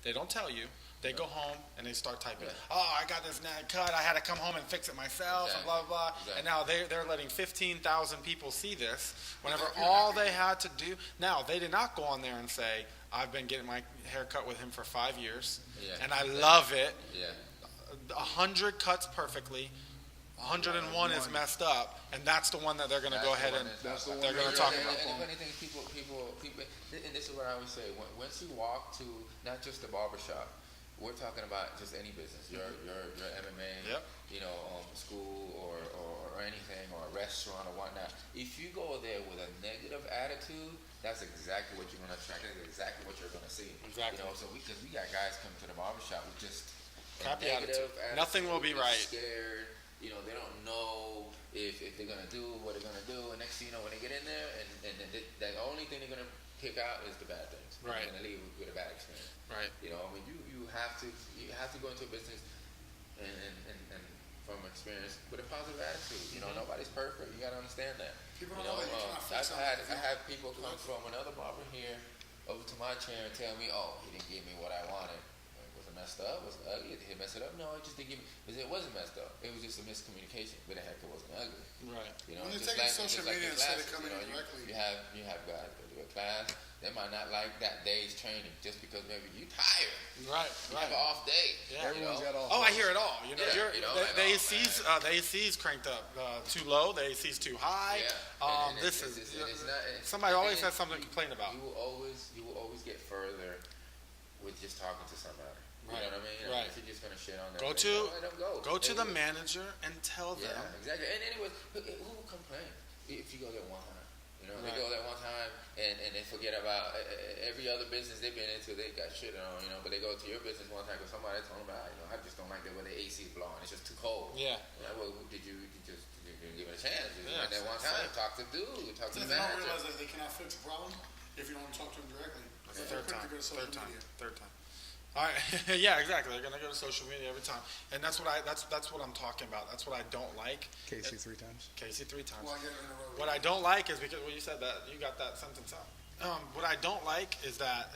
[SPEAKER 2] They don't tell you. They go home and they start typing.
[SPEAKER 3] Yeah.
[SPEAKER 2] Oh, I got this cut. I had to come home and fix it myself, and blah blah blah.
[SPEAKER 3] Exactly.
[SPEAKER 2] And now they're letting 15,000 people see this. Whenever all they had to do. Now they did not go on there and say, I've been getting my hair cut with him for 5 years,
[SPEAKER 3] Yeah.
[SPEAKER 2] and I love it.
[SPEAKER 3] Yeah.
[SPEAKER 2] 100 cuts perfectly. 101 is messed up, and that's the one that they're going to
[SPEAKER 3] That's
[SPEAKER 2] go
[SPEAKER 3] the
[SPEAKER 2] ahead
[SPEAKER 3] one
[SPEAKER 2] and
[SPEAKER 3] that's
[SPEAKER 2] they're
[SPEAKER 3] not-
[SPEAKER 2] going to
[SPEAKER 3] And-
[SPEAKER 2] talk
[SPEAKER 3] and-
[SPEAKER 2] about.
[SPEAKER 3] And the funny thing is, people, and this is what I always say. Once you walk to not just the barbershop, we're talking about just any business. Your MMA,
[SPEAKER 2] Yep.
[SPEAKER 3] you know, school or anything, or a restaurant or whatnot. If you go there with a negative attitude, that's exactly what you're going to attract. That's exactly what you're going to see.
[SPEAKER 2] Exactly.
[SPEAKER 3] You know, so because we got guys coming to the barbershop with just a
[SPEAKER 2] Crappy
[SPEAKER 3] negative
[SPEAKER 2] attitude. Nothing will be
[SPEAKER 3] just
[SPEAKER 2] right.
[SPEAKER 3] Scared. You know, they don't know if they're gonna do what they're gonna do, and next thing you know, when they get in there, and the only thing they're gonna pick out is the bad things.
[SPEAKER 2] Right.
[SPEAKER 3] They're gonna leave with a bad experience.
[SPEAKER 2] Right.
[SPEAKER 3] You know, I mean, you have to go into a business and from experience with a positive attitude. You know, nobody's perfect. You gotta understand that.
[SPEAKER 5] People
[SPEAKER 3] You
[SPEAKER 5] don't know that you cannot fix
[SPEAKER 3] I had people come from another barber here over to my chair and tell me, oh, he didn't give me what I wanted. Was it messed up? Was it ugly? Did he mess it up? No, it just didn't give me. Because it wasn't messed up. It was just a miscommunication. But the haircut wasn't ugly.
[SPEAKER 2] Right.
[SPEAKER 3] You know,
[SPEAKER 5] When you're
[SPEAKER 3] just
[SPEAKER 5] taking
[SPEAKER 3] like,
[SPEAKER 5] social
[SPEAKER 3] just like
[SPEAKER 5] media
[SPEAKER 3] in
[SPEAKER 5] instead of
[SPEAKER 3] classes,
[SPEAKER 5] coming
[SPEAKER 3] you know,
[SPEAKER 5] in directly.
[SPEAKER 3] you have guys that do a class. They might not like that day's training just because maybe you tired.
[SPEAKER 2] Right.
[SPEAKER 3] You have an off day.
[SPEAKER 2] Yeah.
[SPEAKER 4] Everyone's got all.
[SPEAKER 2] Oh, I hear it all. You know,
[SPEAKER 3] Yeah, you know,
[SPEAKER 2] the
[SPEAKER 3] like,
[SPEAKER 2] the AC's cranked up too low. The AC's too high.
[SPEAKER 3] Yeah. And
[SPEAKER 2] This
[SPEAKER 3] it's-
[SPEAKER 2] is
[SPEAKER 3] it's not-
[SPEAKER 2] somebody
[SPEAKER 3] the
[SPEAKER 2] always
[SPEAKER 3] thing
[SPEAKER 2] has
[SPEAKER 3] is,
[SPEAKER 2] something to complain about.
[SPEAKER 3] You will always get further with just talking to somebody. You
[SPEAKER 2] Right.
[SPEAKER 3] know what I mean?
[SPEAKER 2] Right.
[SPEAKER 3] If you're just gonna shit on them,
[SPEAKER 2] Go
[SPEAKER 3] let
[SPEAKER 2] to
[SPEAKER 3] them go.
[SPEAKER 2] go to
[SPEAKER 3] They
[SPEAKER 2] the
[SPEAKER 3] will.
[SPEAKER 2] manager and tell them.
[SPEAKER 3] Yeah, exactly. And anyways, who will complain if you go there one time? You know,
[SPEAKER 2] Right.
[SPEAKER 3] they go there one time and they forget about every other business they've been into. They got shit on, you know, but they go to your business one time because somebody told them about, you know, I just don't like the way the AC is blowing. It's just too cold.
[SPEAKER 2] Yeah.
[SPEAKER 3] Yeah. Well, did you just didn't give it a chance? You
[SPEAKER 2] Yeah,
[SPEAKER 3] went there one time, talk to dude, talk to
[SPEAKER 5] If
[SPEAKER 3] the
[SPEAKER 5] they don't
[SPEAKER 3] manager.
[SPEAKER 5] realize that they cannot fix a problem if you don't talk to them directly.
[SPEAKER 2] That's the
[SPEAKER 5] They're
[SPEAKER 2] third
[SPEAKER 5] quick
[SPEAKER 2] time.
[SPEAKER 5] to go to social
[SPEAKER 2] Third time.
[SPEAKER 5] media.
[SPEAKER 2] Third time. All right. Yeah, exactly. They're gonna go to social media every time, and that's what I'm talking about. That's what I don't like.
[SPEAKER 4] Casey 3 times.
[SPEAKER 2] Casey 3 times.
[SPEAKER 5] Well, I get it in a row.
[SPEAKER 2] What I don't like is because you said that you got that sentence out. What I don't like is that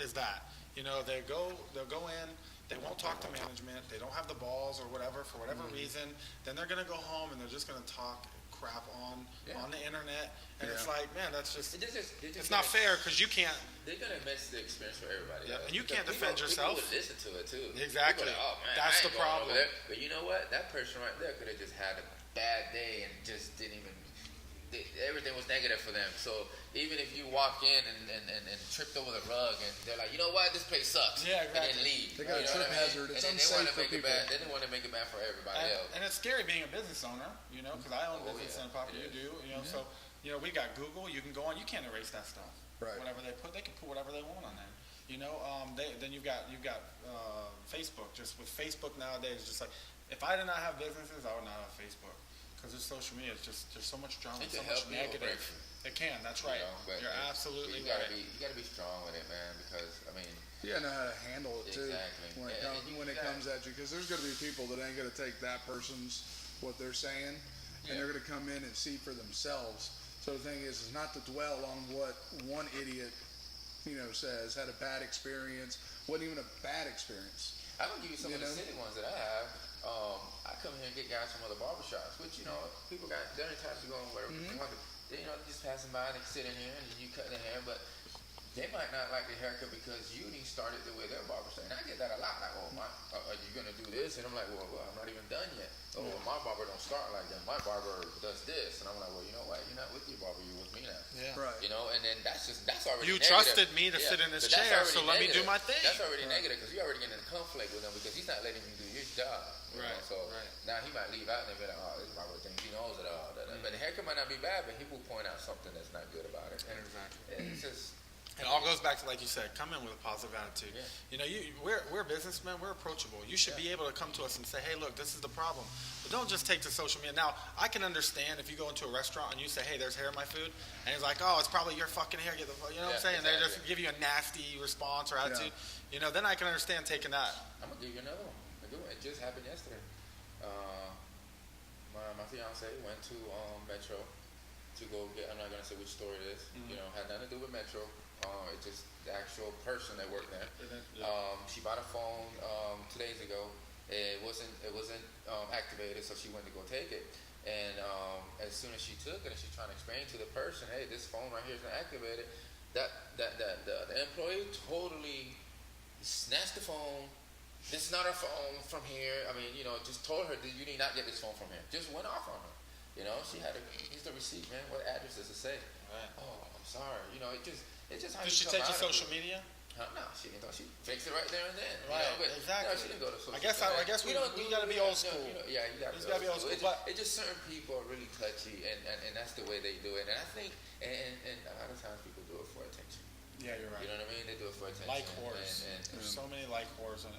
[SPEAKER 2] you know they'll go in, they won't talk to management, they don't have the balls or whatever for whatever reason. Then they're gonna go home and they're just gonna talk crap on the internet, and it's like, man, that's just it's not fair because you can't.
[SPEAKER 3] They're gonna mess the experience for everybody.
[SPEAKER 2] Yeah,
[SPEAKER 3] else.
[SPEAKER 2] and you
[SPEAKER 3] Because
[SPEAKER 2] can't defend yourself.
[SPEAKER 3] People would listen to it too.
[SPEAKER 2] Exactly.
[SPEAKER 3] People are like, oh man,
[SPEAKER 2] That's
[SPEAKER 3] I ain't
[SPEAKER 2] the
[SPEAKER 3] going over
[SPEAKER 2] problem.
[SPEAKER 3] there. But you know what? That person right there could have just had a bad day and just didn't even. Everything was negative for them. So even if you walk in and tripped over the rug and they're like, you know what, this place sucks.
[SPEAKER 2] Yeah,
[SPEAKER 3] And then
[SPEAKER 2] exactly.
[SPEAKER 3] leave.
[SPEAKER 4] They got a
[SPEAKER 3] You know
[SPEAKER 4] trip
[SPEAKER 3] what I mean?
[SPEAKER 4] hazard. It's
[SPEAKER 3] and then
[SPEAKER 4] unsafe
[SPEAKER 3] they want to
[SPEAKER 4] for
[SPEAKER 3] make it
[SPEAKER 4] people.
[SPEAKER 3] bad. Then they want to make it bad for everybody else.
[SPEAKER 2] And it's scary being a business owner, you know, because I own a
[SPEAKER 3] Oh,
[SPEAKER 2] business
[SPEAKER 3] yeah,
[SPEAKER 2] in Papa. You
[SPEAKER 3] it
[SPEAKER 2] do, you know. So, you know, we got Google. You can go on. You can't erase that stuff.
[SPEAKER 4] Right.
[SPEAKER 2] Whatever they can put whatever they want on there. You know. Then you've got Facebook. Just with Facebook nowadays, just like if I did not have businesses, I would not have Facebook. Because there's social media, it's just there's so much drama,
[SPEAKER 3] It
[SPEAKER 2] so
[SPEAKER 3] can
[SPEAKER 2] much
[SPEAKER 3] help you
[SPEAKER 2] negative.
[SPEAKER 3] break through.
[SPEAKER 2] It can. That's right.
[SPEAKER 3] You know, but
[SPEAKER 2] You're absolutely
[SPEAKER 3] you gotta
[SPEAKER 2] right.
[SPEAKER 3] you gotta be strong with it, man. Because I mean,
[SPEAKER 4] You gotta know how to handle it too
[SPEAKER 3] Exactly.
[SPEAKER 4] when it
[SPEAKER 3] And
[SPEAKER 4] comes
[SPEAKER 3] you
[SPEAKER 4] when it
[SPEAKER 3] gotta-
[SPEAKER 4] comes at you, because there's gonna be people that ain't gonna take that person's what they're saying, and they're gonna come in and see for themselves. So the thing is not to dwell on what one idiot, you know, says had a bad experience. Wasn't even a bad experience.
[SPEAKER 3] I'm gonna give you some
[SPEAKER 4] You
[SPEAKER 3] of the
[SPEAKER 4] know?
[SPEAKER 3] city ones that I have. I come here and get guys from other barbershops, which, you know, people got their time to go and whatever. They, you know, just passing by and they sit in here and you cut their hair, but they might not like the haircut because you didn't start it the way their barber started. And I get that a lot. Like, oh, are you gonna do this? And I'm like, well, I'm not even done yet. Oh, well, my my barber don't start like that. My barber does this, and I'm like, well, you know what? You're not with your barber. You're with me now.
[SPEAKER 2] Yeah.
[SPEAKER 4] Right.
[SPEAKER 3] You know, and then that's already.
[SPEAKER 2] You
[SPEAKER 3] negative.
[SPEAKER 2] trusted me to sit in this
[SPEAKER 3] but that's
[SPEAKER 2] chair,
[SPEAKER 3] already
[SPEAKER 2] so let me do
[SPEAKER 3] negative.
[SPEAKER 2] my thing.
[SPEAKER 3] That's already negative because you're already getting in conflict with him because he's not letting you do your job. You know? So now he might leave out and be like, oh, this barber thinks he knows it all. But the haircut might not be bad, but he will point out something that's not good about it. And it's just.
[SPEAKER 2] It all goes back to, like you said, come in with a positive attitude.
[SPEAKER 3] Yeah.
[SPEAKER 2] You know, we're businessmen. We're approachable. You should be able to come to us and say, hey, look, this is the problem. But don't just take to social media. Now, I can understand if you go into a restaurant and you say, hey, there's hair in my food. And he's like, oh, it's probably your fucking hair. Get the fuck, you know what I'm saying?
[SPEAKER 3] Exactly.
[SPEAKER 2] They just give you a nasty response or attitude. You know, then I can understand taking that.
[SPEAKER 3] I'm going to give you another one. It just happened yesterday. My fiance went to Metro to go get, I'm not going to say which store it is. You know, had nothing to do with Metro. It's just the actual person that worked there. She bought a phone 2 days ago. It wasn't activated, so she went to go take it. And as soon as she took it, and she's trying to explain to the person, hey, this phone right here is not activated. The employee totally snatched the phone. This is not our phone from here. I mean, you know, just told her that you need not get this phone from here. Just went off on her. You know, she had here's the receipt, man. What address does it say? Right. Oh, I'm sorry. You know, it's just how
[SPEAKER 2] Did
[SPEAKER 3] you
[SPEAKER 2] she
[SPEAKER 3] come
[SPEAKER 2] take to
[SPEAKER 3] out of
[SPEAKER 2] social
[SPEAKER 3] it.
[SPEAKER 2] media?
[SPEAKER 3] No, she didn't go. She fixed it right there and then.
[SPEAKER 2] Right,
[SPEAKER 3] you know, but,
[SPEAKER 2] exactly.
[SPEAKER 3] No, she didn't go to social
[SPEAKER 2] I guess we got to be old school.
[SPEAKER 3] You got to
[SPEAKER 2] be old school.
[SPEAKER 3] It's just certain people are really touchy, and that's the way they do it. And I think, and a lot of times people do it for attention.
[SPEAKER 2] Yeah, you're right.
[SPEAKER 3] You know what I mean? They do it for attention.
[SPEAKER 2] Like whores. There's so many like whores and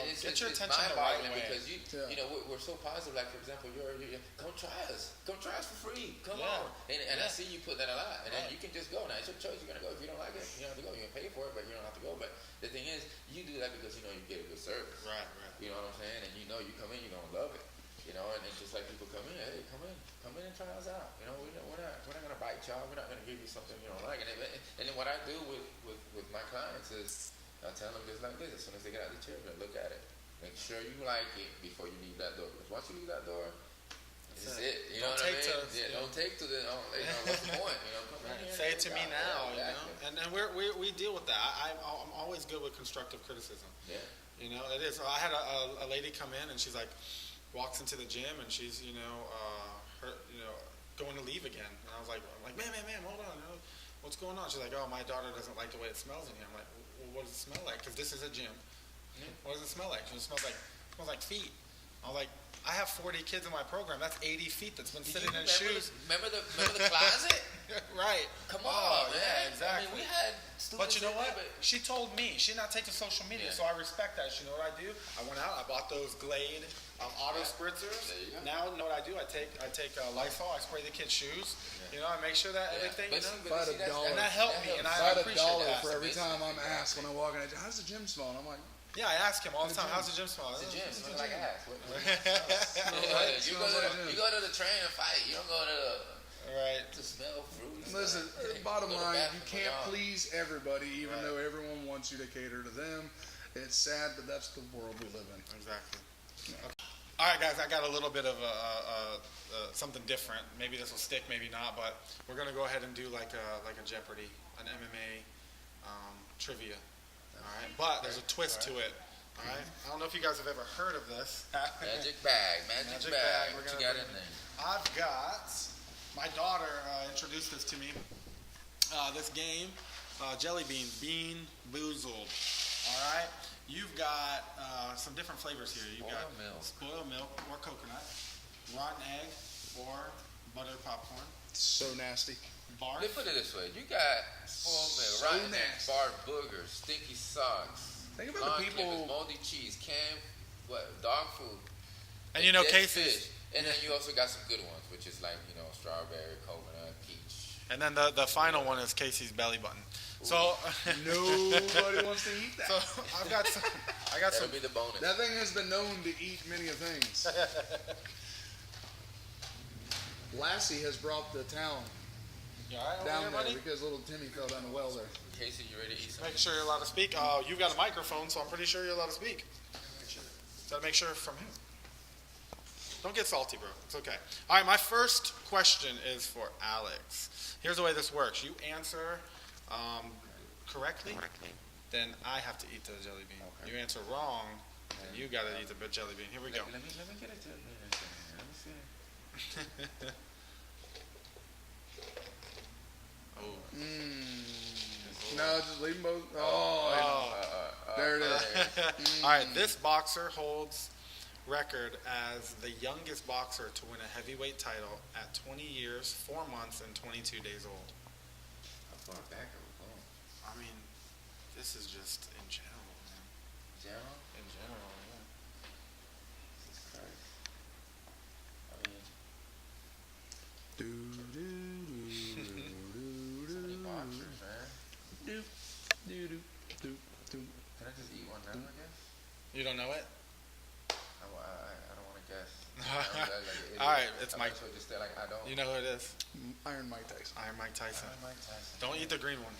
[SPEAKER 3] it's
[SPEAKER 2] your attention the right way.
[SPEAKER 3] because you know we're so positive. Like for example, you're come try us for free. Come on, and I see you put that a lot, and then you can just go. Now it's your choice. You're gonna go. If you don't like it, you don't have to go. You can pay for it, but you don't have to go. But the thing is, you do that because you know you get a good service.
[SPEAKER 2] Right.
[SPEAKER 3] You know what I'm saying? And you know you come in, you're gonna love it. You know, and just like people come in, hey, come in and try us out. You know, we're not gonna bite y'all. We're not gonna give you something you don't like. And then what I do with my clients is I tell them just like this: as soon as they get out of the chair, look at it, make sure you like it before you leave that door. Because once you leave that door, this is it. You know what I mean? Don't take to the. You know, what's the point? You know, come in here.
[SPEAKER 2] Say it to me now.
[SPEAKER 3] Exactly.
[SPEAKER 2] You know, and we deal with that. I'm always good with constructive criticism.
[SPEAKER 3] Yeah.
[SPEAKER 2] You know, it is. I had a lady come in and she's like, walks into the gym and she's going to leave again. And I was like, ma'am, hold on. What's going on? She's like, oh, my daughter doesn't like the way it smells in here. I'm like, well, what does it smell like? Because this is a gym. What does it smell like? It smells like feet. I was like, I have 40 kids in my program. That's 80 feet that's been sitting in shoes.
[SPEAKER 3] Remember the closet?
[SPEAKER 2] Right.
[SPEAKER 3] Come on, man.
[SPEAKER 2] Yeah, exactly.
[SPEAKER 3] I mean, we had students.
[SPEAKER 2] But you know what?
[SPEAKER 3] But
[SPEAKER 2] She told me she did not take to social media, so I respect that. You know what I do? I went out. I bought those Glade auto spritzers.
[SPEAKER 3] There you go.
[SPEAKER 2] Now, you know what I do? I take Lysol. I spray the kids' shoes. You know, I make sure that everything.
[SPEAKER 3] But
[SPEAKER 2] You know,
[SPEAKER 3] see, but see,
[SPEAKER 2] and that helped me, and I
[SPEAKER 4] About
[SPEAKER 2] appreciate
[SPEAKER 4] $1
[SPEAKER 2] that.
[SPEAKER 4] for every time I'm asked when I walk in. How's the gym smell? And I'm like,
[SPEAKER 2] Yeah, I ask him all the time. How's the gym smell?
[SPEAKER 3] the gym smells like ass.
[SPEAKER 2] You
[SPEAKER 3] You go to the train and fight. You don't go
[SPEAKER 2] Right.
[SPEAKER 3] to smell fruit.
[SPEAKER 4] listen, bottom
[SPEAKER 3] Go to
[SPEAKER 4] line,
[SPEAKER 3] bathroom
[SPEAKER 4] you can't
[SPEAKER 3] for y'all.
[SPEAKER 4] please everybody, even though everyone wants you to cater to them. It's sad, but that's the world we live in.
[SPEAKER 2] Exactly. All right, guys, I got a little bit of something different. Maybe this will stick, maybe not, but we're going to go ahead and do like a Jeopardy, an MMA trivia. All right, but there's a twist to it. All right, I don't know if you guys have ever heard of this.
[SPEAKER 3] Magic bag.
[SPEAKER 2] We're
[SPEAKER 3] What
[SPEAKER 2] gonna
[SPEAKER 3] you got
[SPEAKER 2] bring-
[SPEAKER 3] in there?
[SPEAKER 2] I've got my daughter introduced this to me. This game, Jelly Bean, Bean Boozled. All right, you've got some different flavors here. You've got spoiled milk or coconut, rotten egg or buttered popcorn.
[SPEAKER 4] So nasty.
[SPEAKER 2] Barf.
[SPEAKER 3] Let's put it this way: you got spoiled milk,
[SPEAKER 4] So
[SPEAKER 3] rotten egg,
[SPEAKER 4] nasty.
[SPEAKER 3] bar boogers, stinky socks.
[SPEAKER 4] Think about
[SPEAKER 3] lawn
[SPEAKER 4] the people.
[SPEAKER 3] clippers, moldy cheese, canned dog food,
[SPEAKER 2] And you know,
[SPEAKER 3] dead
[SPEAKER 2] Casey's.
[SPEAKER 3] fish. And then you also got some good ones, which is like strawberry, coconut, peach.
[SPEAKER 2] And then the final one is Casey's belly button. So
[SPEAKER 4] Nobody wants to eat that.
[SPEAKER 2] so I got some.
[SPEAKER 3] That'll be the bonus.
[SPEAKER 4] That thing has been known to eat many of things. Lassie has brought the town
[SPEAKER 2] You all right over
[SPEAKER 4] down
[SPEAKER 2] here,
[SPEAKER 4] there
[SPEAKER 2] buddy?
[SPEAKER 4] because little Timmy fell down the well there.
[SPEAKER 3] Casey, you ready to eat some?
[SPEAKER 2] Make sure you're allowed to speak. You've got a microphone, so I'm pretty sure you're allowed to speak. Gotta make sure from him. Don't get salty, bro. It's okay. All right, my first question is for Alex. Here's the way this works. You answer correctly, then I have to eat the jelly bean.
[SPEAKER 4] Okay.
[SPEAKER 2] You answer wrong, then you gotta eat the jelly bean. Here we go.
[SPEAKER 3] Let me get it to you.
[SPEAKER 2] Oh.
[SPEAKER 4] No, just leave them both. Oh, there it is.
[SPEAKER 2] All right, this boxer holds record as the youngest boxer to win a heavyweight title at 20 years, 4 months, and 22 days old.
[SPEAKER 3] How far back are we going?
[SPEAKER 2] I mean, this is just in general, man.
[SPEAKER 3] General?
[SPEAKER 2] In general, yeah.
[SPEAKER 3] Jesus Christ. I mean, so many boxers, man. Can I just eat one now, I guess?
[SPEAKER 2] You don't know it?
[SPEAKER 3] I don't want to guess.
[SPEAKER 2] All right, it's Mike.
[SPEAKER 3] So just say like I don't.
[SPEAKER 2] You know who it is?
[SPEAKER 4] Iron Mike Tyson.
[SPEAKER 2] Iron Mike Tyson.
[SPEAKER 3] Mike Tyson.
[SPEAKER 2] Don't eat the green one.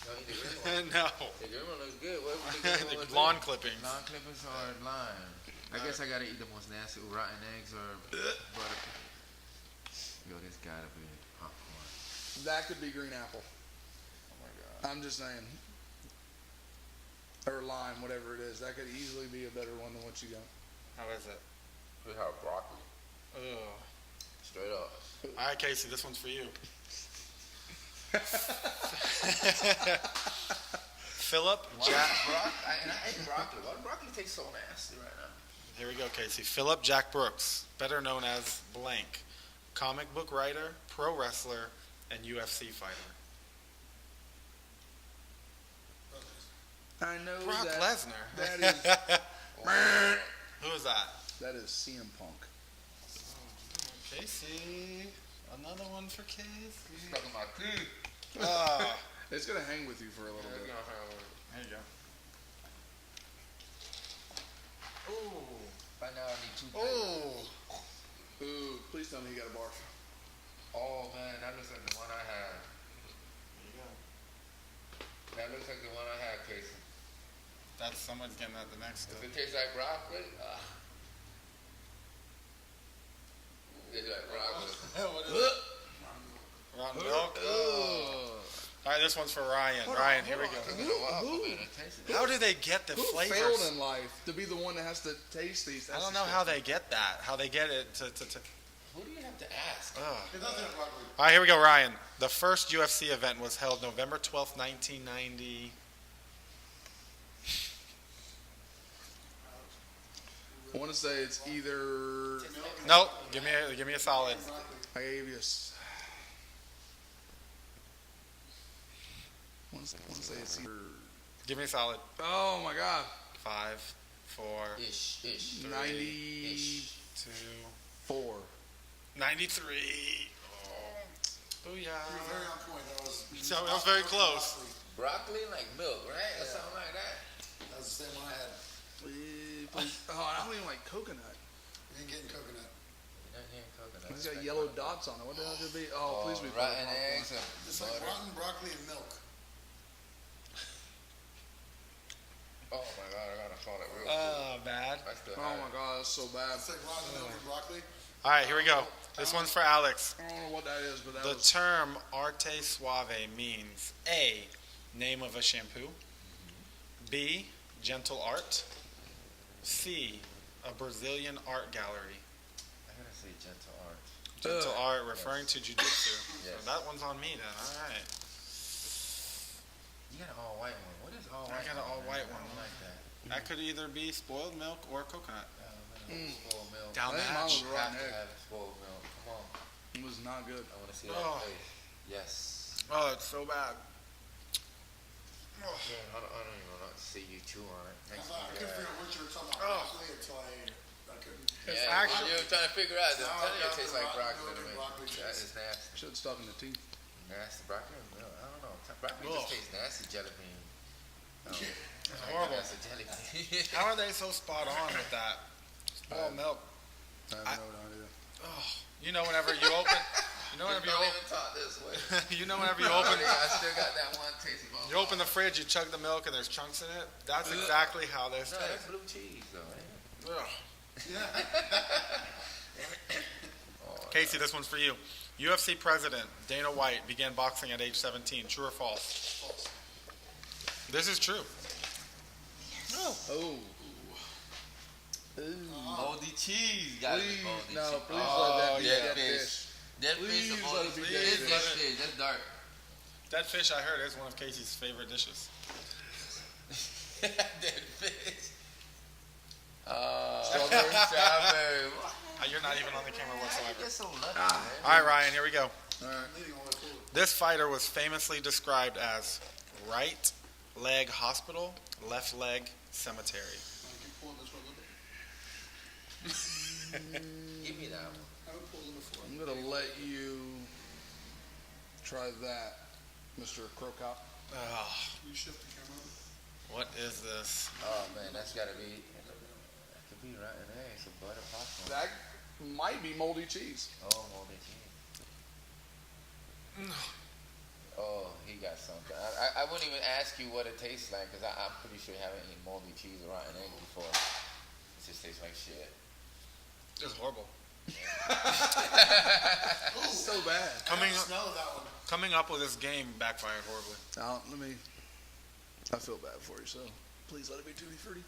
[SPEAKER 3] Don't eat the green one.
[SPEAKER 2] No.
[SPEAKER 3] The green one looks good. What the green one
[SPEAKER 2] The
[SPEAKER 3] was
[SPEAKER 2] lawn
[SPEAKER 3] it?
[SPEAKER 2] clippings.
[SPEAKER 3] Lawn clippings or lime? I guess I gotta eat the most nasty rotten eggs or butter. Yo, this gotta be popcorn.
[SPEAKER 4] That could be green apple.
[SPEAKER 3] Oh my god.
[SPEAKER 4] I'm just saying. Or lime, whatever it is. That could easily be a better one than what you got.
[SPEAKER 2] How is it?
[SPEAKER 3] We have broccoli.
[SPEAKER 2] Ugh.
[SPEAKER 3] Straight up.
[SPEAKER 2] All right, Casey, this one's for you. Philip Jack.
[SPEAKER 3] And I ate broccoli. Why does broccoli taste so nasty right now?
[SPEAKER 2] Here we go, Casey. Philip Jack Brooks, better known as blank, comic book writer, pro wrestler, and UFC fighter.
[SPEAKER 4] I know
[SPEAKER 2] Brock
[SPEAKER 4] that.
[SPEAKER 2] Lesnar.
[SPEAKER 4] That is.
[SPEAKER 2] Who is that?
[SPEAKER 4] That is CM Punk.
[SPEAKER 2] Casey. Another one for Casey.
[SPEAKER 3] Stuck in my teeth.
[SPEAKER 4] It's gonna hang with you for a little bit.
[SPEAKER 2] There you go. Ooh.
[SPEAKER 3] Right now I need 2 plates.
[SPEAKER 2] Ooh.
[SPEAKER 4] Ooh, please tell me you got a barf.
[SPEAKER 3] Oh man, that looks like the one I had.
[SPEAKER 2] There you go.
[SPEAKER 3] That looks like the one I had, Casey.
[SPEAKER 2] That's someone's getting at the next
[SPEAKER 3] If
[SPEAKER 2] stuff.
[SPEAKER 3] it tastes like broccoli, it's like broccoli.
[SPEAKER 2] What is it? Rotten milk? All right, this one's for Ryan. Ryan, here we go. How do they get the
[SPEAKER 4] Who
[SPEAKER 2] flavors?
[SPEAKER 4] failed in life to be the one that has to taste these?
[SPEAKER 2] I don't know how they get that. How they get it to.
[SPEAKER 3] Who do you have to ask?
[SPEAKER 2] Ugh.
[SPEAKER 5] It doesn't have broccoli.
[SPEAKER 2] All right, here we go, Ryan. The first UFC event was held November 12th, 1990.
[SPEAKER 4] I want to say it's either.
[SPEAKER 2] Nope. Give me a solid.
[SPEAKER 4] I gave you. I want to say it's either.
[SPEAKER 2] Give me a solid.
[SPEAKER 4] Oh my God.
[SPEAKER 2] 5, 4,
[SPEAKER 3] Ish.
[SPEAKER 4] 94.
[SPEAKER 2] 93. Oh, booyah.
[SPEAKER 5] You're very on point. That was
[SPEAKER 2] very close.
[SPEAKER 3] Broccoli like milk, right? Or something like that.
[SPEAKER 5] That was the same one I had.
[SPEAKER 4] Oh, I don't even like coconut.
[SPEAKER 5] You ain't getting coconut.
[SPEAKER 3] You're not getting coconut.
[SPEAKER 4] It's got yellow dots on it. What the hell could it be? Oh, please be
[SPEAKER 3] rotten
[SPEAKER 4] popcorn.
[SPEAKER 3] eggs and
[SPEAKER 5] It's like
[SPEAKER 3] butter.
[SPEAKER 5] rotten broccoli and milk.
[SPEAKER 3] Oh my god, I gotta call it real
[SPEAKER 2] Oh, bad.
[SPEAKER 3] quick. I still
[SPEAKER 4] Oh
[SPEAKER 3] have
[SPEAKER 4] my
[SPEAKER 3] it.
[SPEAKER 4] God, that's so bad.
[SPEAKER 5] It's like rotten milk and broccoli.
[SPEAKER 2] All right, here we go. This one's for Alex.
[SPEAKER 4] I don't know what that is, but that
[SPEAKER 2] The
[SPEAKER 4] was.
[SPEAKER 2] term arte suave means A, name of a shampoo, B, gentle art, C, a Brazilian art gallery.
[SPEAKER 3] I gotta say gentle art.
[SPEAKER 2] Gentle art referring to jiu-jitsu.
[SPEAKER 3] Yes.
[SPEAKER 2] So that one's on me then. All right.
[SPEAKER 3] You got an all white one. What is all
[SPEAKER 2] I
[SPEAKER 3] white?
[SPEAKER 2] got an
[SPEAKER 3] one,
[SPEAKER 2] all-white
[SPEAKER 3] man?
[SPEAKER 2] one.
[SPEAKER 3] I don't like that.
[SPEAKER 2] That could either be spoiled milk or coconut.
[SPEAKER 3] Spoiled milk.
[SPEAKER 2] Down
[SPEAKER 4] I
[SPEAKER 2] the
[SPEAKER 4] think mine
[SPEAKER 2] hatch.
[SPEAKER 4] was
[SPEAKER 3] You have
[SPEAKER 4] rotten
[SPEAKER 3] to
[SPEAKER 4] egg.
[SPEAKER 3] have spoiled milk. Come on.
[SPEAKER 4] It was not good.
[SPEAKER 3] I want to see
[SPEAKER 2] Oh.
[SPEAKER 3] that face. Yes.
[SPEAKER 2] Oh, it's so bad.
[SPEAKER 3] I don't even want to see you chew on it.
[SPEAKER 5] I
[SPEAKER 3] Makes
[SPEAKER 5] thought I
[SPEAKER 3] me
[SPEAKER 5] couldn't
[SPEAKER 3] mad.
[SPEAKER 5] figure out what you were talking about broccoli until I couldn't.
[SPEAKER 2] It's
[SPEAKER 3] Yeah,
[SPEAKER 2] actually-
[SPEAKER 3] you're trying to figure out. I'm
[SPEAKER 5] No,
[SPEAKER 3] telling you, it
[SPEAKER 5] no,
[SPEAKER 3] tastes like
[SPEAKER 5] rotten
[SPEAKER 3] broccoli
[SPEAKER 5] milk
[SPEAKER 3] to
[SPEAKER 5] and
[SPEAKER 3] me.
[SPEAKER 5] broccoli
[SPEAKER 3] That
[SPEAKER 5] cheese.
[SPEAKER 3] is nasty.
[SPEAKER 4] Shit stuck in the teeth.
[SPEAKER 3] Nasty broccoli? No, I don't know. Broccoli
[SPEAKER 2] Ugh.
[SPEAKER 3] just tastes nasty. Jelly bean.
[SPEAKER 2] It's horrible.
[SPEAKER 3] That's a jelly bean.
[SPEAKER 2] How are they so spot on with that? Spoiled milk.
[SPEAKER 4] I have no idea.
[SPEAKER 2] Oh, you know whenever you open,
[SPEAKER 3] Don't even talk this way.
[SPEAKER 2] you know whenever you open,
[SPEAKER 3] I still got that one taste.
[SPEAKER 2] you open the fridge, you chug the milk, and there's chunks in it. That's exactly how this
[SPEAKER 3] No, that's
[SPEAKER 2] tastes.
[SPEAKER 3] blue cheese though. Ain't it?
[SPEAKER 2] Ugh. Casey, this one's for you. UFC president Dana White began boxing at age 17. True or false?
[SPEAKER 5] False.
[SPEAKER 2] This is true.
[SPEAKER 4] Oh.
[SPEAKER 3] Moldy cheese. Gotta be
[SPEAKER 4] Please,
[SPEAKER 3] moldy
[SPEAKER 4] no,
[SPEAKER 3] cheese.
[SPEAKER 4] please let that be
[SPEAKER 3] dead
[SPEAKER 4] dead
[SPEAKER 3] fish.
[SPEAKER 4] fish.
[SPEAKER 3] Dead
[SPEAKER 4] Please
[SPEAKER 3] fish or
[SPEAKER 4] let
[SPEAKER 3] moldy
[SPEAKER 4] it be
[SPEAKER 3] cheese.
[SPEAKER 4] dead
[SPEAKER 3] It's dead
[SPEAKER 2] fish.
[SPEAKER 3] fish. That's dark.
[SPEAKER 2] That fish, I heard, is one of Casey's favorite dishes.
[SPEAKER 3] Dead fish.
[SPEAKER 4] Strawberry.
[SPEAKER 2] You're not even on the camera whatsoever.
[SPEAKER 3] You're so lucky,
[SPEAKER 2] All
[SPEAKER 3] man.
[SPEAKER 2] right, Ryan, here we go.
[SPEAKER 4] All right.
[SPEAKER 5] I'm eating all that food.
[SPEAKER 2] This fighter was famously described as right leg hospital, left leg cemetery.
[SPEAKER 5] Keep pulling this one a little bit.
[SPEAKER 3] Give me that one.
[SPEAKER 5] I haven't pulled it before.
[SPEAKER 4] I'm gonna let you try that, Mr. Crocop.
[SPEAKER 2] Oh,
[SPEAKER 5] Can you shift the camera?
[SPEAKER 2] what is this?
[SPEAKER 3] Oh man, that's gotta be. That could be rotten eggs, a butter popcorn.
[SPEAKER 4] That might be moldy cheese.
[SPEAKER 3] Oh, moldy cheese. Oh, he got something. I wouldn't even ask you what it tastes like because I'm pretty sure you haven't eaten moldy cheese or rotten egg before. It just tastes like shit.
[SPEAKER 2] It's horrible.
[SPEAKER 4] So bad.
[SPEAKER 2] Coming
[SPEAKER 5] I
[SPEAKER 2] up,
[SPEAKER 5] smell that one.
[SPEAKER 2] coming up with this game backfired horribly.
[SPEAKER 4] Now, I feel bad for you, so please let it be tutti frutti.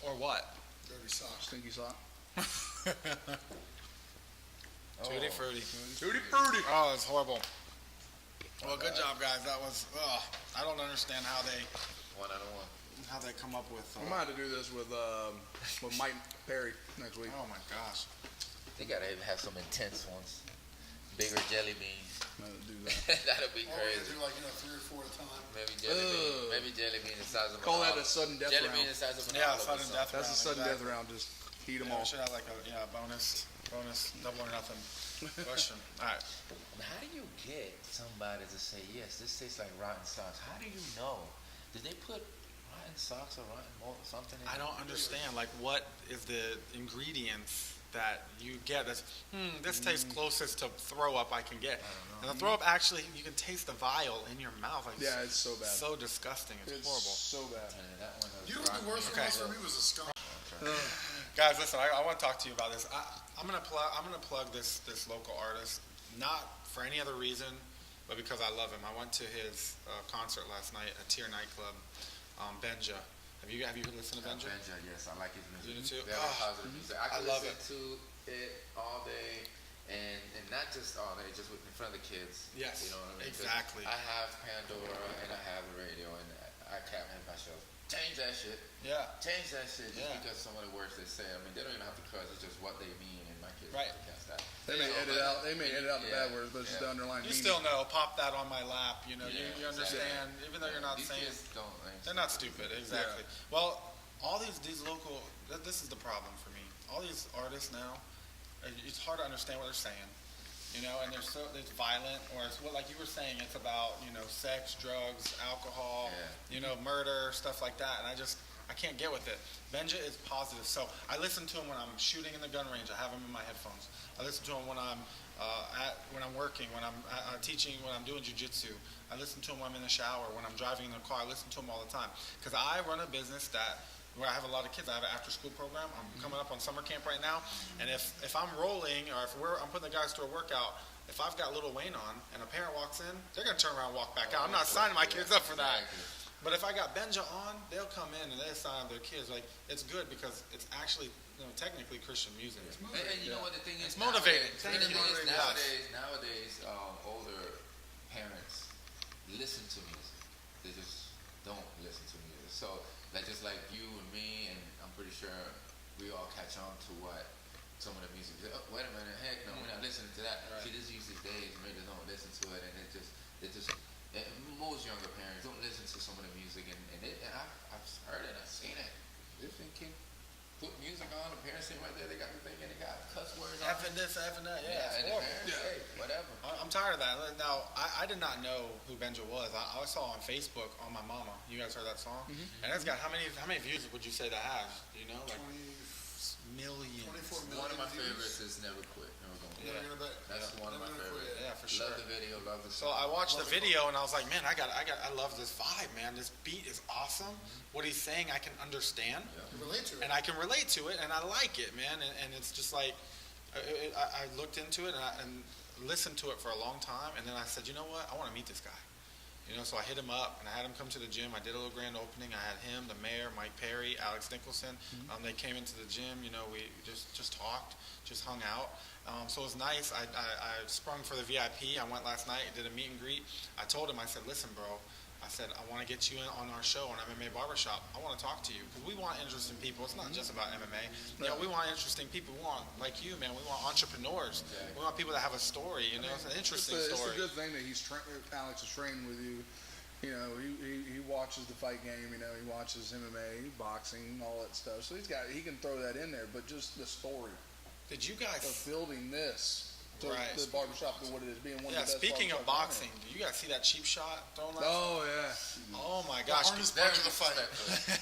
[SPEAKER 2] Or what?
[SPEAKER 5] Dirty socks.
[SPEAKER 4] Stinky sock.
[SPEAKER 2] Tutti frutti.
[SPEAKER 4] Tutti frutti.
[SPEAKER 2] Oh, it's horrible. Well, good job, guys. That was. I don't understand how they
[SPEAKER 3] 1 out of 1.
[SPEAKER 2] come up with.
[SPEAKER 4] We might have to do this with Mike Perry next week.
[SPEAKER 2] Oh my gosh.
[SPEAKER 3] They gotta have some intense ones. Bigger jelly beans.
[SPEAKER 4] Might have to do that.
[SPEAKER 3] That'd be
[SPEAKER 5] Or we could
[SPEAKER 3] crazy.
[SPEAKER 5] do like 3 or 4 at a time.
[SPEAKER 3] Maybe jelly bean the size of
[SPEAKER 4] Call
[SPEAKER 3] an
[SPEAKER 4] that
[SPEAKER 3] olive.
[SPEAKER 4] a sudden death
[SPEAKER 3] Jelly
[SPEAKER 4] round.
[SPEAKER 3] bean the size of an
[SPEAKER 2] Yeah,
[SPEAKER 3] olive. or
[SPEAKER 2] sudden
[SPEAKER 3] something.
[SPEAKER 2] death
[SPEAKER 4] That's a
[SPEAKER 2] round,
[SPEAKER 4] sudden death
[SPEAKER 2] exactly.
[SPEAKER 4] round. Just eat them
[SPEAKER 2] Yeah, we
[SPEAKER 4] all.
[SPEAKER 2] should have like a bonus, double or nothing question. All right.
[SPEAKER 3] How do you get somebody to say yes? This tastes like rotten socks. How do you know? Did they put rotten socks or rotten mold or something?
[SPEAKER 2] I don't understand. Like, what is the ingredients that you get? That's this tastes closest to throw up I can get. And the throw up actually, you can taste the vial in your mouth. Like,
[SPEAKER 4] Yeah, it's so bad.
[SPEAKER 2] so disgusting. It's horrible.
[SPEAKER 4] So bad.
[SPEAKER 3] That one was
[SPEAKER 5] You know what the worst
[SPEAKER 2] Okay.
[SPEAKER 5] one was for me was a skunk.
[SPEAKER 2] Guys, listen, I want to talk to you about this. I'm gonna plug this local artist, not for any other reason, but because I love him. I went to his concert last night at Tier nightclub. Benja. Have you listened to Benja?
[SPEAKER 3] Benja, yes, I like his music.
[SPEAKER 2] You do too?
[SPEAKER 3] Very positive music. I can
[SPEAKER 2] I love
[SPEAKER 3] listen to it all day, and not just all day, just in front of the kids.
[SPEAKER 2] Yes,
[SPEAKER 3] you know what I mean? 'Cause
[SPEAKER 2] exactly.
[SPEAKER 3] I have Pandora and I have the radio, and I can't have myself change that shit.
[SPEAKER 2] Yeah.
[SPEAKER 3] Change that shit just
[SPEAKER 2] Yeah.
[SPEAKER 3] because some of the words they say. I mean, they don't even have to cuss. It's just what they mean, and my kids
[SPEAKER 2] Right.
[SPEAKER 3] catch that.
[SPEAKER 4] They may edit out. They may edit out the bad words, but it's just the underlying
[SPEAKER 2] You
[SPEAKER 4] meaning.
[SPEAKER 2] still know, pop that on my lap. You know,
[SPEAKER 3] Yeah,
[SPEAKER 2] you understand, even though you're not
[SPEAKER 3] These
[SPEAKER 2] saying.
[SPEAKER 3] kids don't.
[SPEAKER 2] They're not stupid, exactly. Well, all these local. This is the problem for me. All these artists now, it's hard to understand what they're saying. You know, and it's violent, or it's what, like you were saying, it's about sex, drugs, alcohol, murder, stuff like that. And I can't get with it. Benja is positive, so I listen to him when I'm shooting in the gun range. I have him in my headphones. I listen to him when I'm when I'm working, when I'm teaching, when I'm doing jiu-jitsu. I listen to him when I'm in the shower, when I'm driving in the car. I listen to him all the time because I run a business where I have a lot of kids. I have an after-school program. I'm coming up on summer camp right now, and if I'm rolling or if I'm putting the guys through a workout, if I've got Lil Wayne on and a parent walks in, they're gonna turn around and walk back out. I'm not signing my kids up for that. But if I got Benja on, they'll come in and they'll sign their kids. Like, it's good because it's actually technically Christian music.
[SPEAKER 3] And you know what the thing is?
[SPEAKER 2] It's motivating.
[SPEAKER 3] Nowadays, older parents listen to music. They just don't listen to music. So, just like you and me, and I'm pretty sure we all catch on to what some of the music is. Oh, wait a minute, heck no, we're not listening to that.
[SPEAKER 2] Right.
[SPEAKER 3] See, this these days, really don't listen to it, and most younger parents don't listen to some of the music, and I've heard it, I've seen it. This kid put music on, the parents sitting right there, they got the thing, and they got cuss words on.
[SPEAKER 2] Effing this, effing that, yeah, it's
[SPEAKER 3] and the
[SPEAKER 2] horrible.
[SPEAKER 3] parents, hey, whatever.
[SPEAKER 2] I'm tired of that. Now, I did not know who Benja was. I saw on Facebook on My Mama. You guys heard that song? And it's got how many views would you say that has? Do you know, like
[SPEAKER 5] 20,
[SPEAKER 2] millions.
[SPEAKER 5] 24 million.
[SPEAKER 3] One of my
[SPEAKER 5] views.
[SPEAKER 3] favorites is Never Quit. Never Gonna Quit.
[SPEAKER 5] Yeah.
[SPEAKER 3] That's one of my favorites.
[SPEAKER 2] Yeah, for sure.
[SPEAKER 3] Love the video, love the
[SPEAKER 2] So
[SPEAKER 3] song.
[SPEAKER 2] I watched the video and I was like, man, I love this vibe, man. This beat is awesome. What he's saying, I can understand,
[SPEAKER 5] You relate to it.
[SPEAKER 2] and I can relate to it, and I like it, man. And it's just like, I looked into it and listened to it for a long time, and then I said, you know what? I want to meet this guy. So I hit him up, and I had him come to the gym. I did a little grand opening. I had him, the mayor, Mike Perry, Alex Nicholson. They came into the gym. We just talked, just hung out. So it was nice. I sprung for the VIP. I went last night, did a meet and greet. I told him, I said, listen, bro, I said, I want to get you in on our show on MMA Barber ShOp. I want to talk to you because we want interesting people. It's not just about MMA. We want interesting people. We want, like you, man, we want entrepreneurs. Exactly. We want people that have a story, It's an interesting story.
[SPEAKER 4] It's a good thing that Alex is training with you. He watches the fight game, he watches MMA, boxing, all that stuff. So he can throw that in there, but just the story.
[SPEAKER 2] Did you guys
[SPEAKER 4] of building this to the barbershop to what it is, being one of the best.
[SPEAKER 2] Speaking of boxing, do you guys see that cheap shot thrown last?
[SPEAKER 4] Oh yeah.
[SPEAKER 2] Oh my gosh.
[SPEAKER 5] The hardest punch of the fight.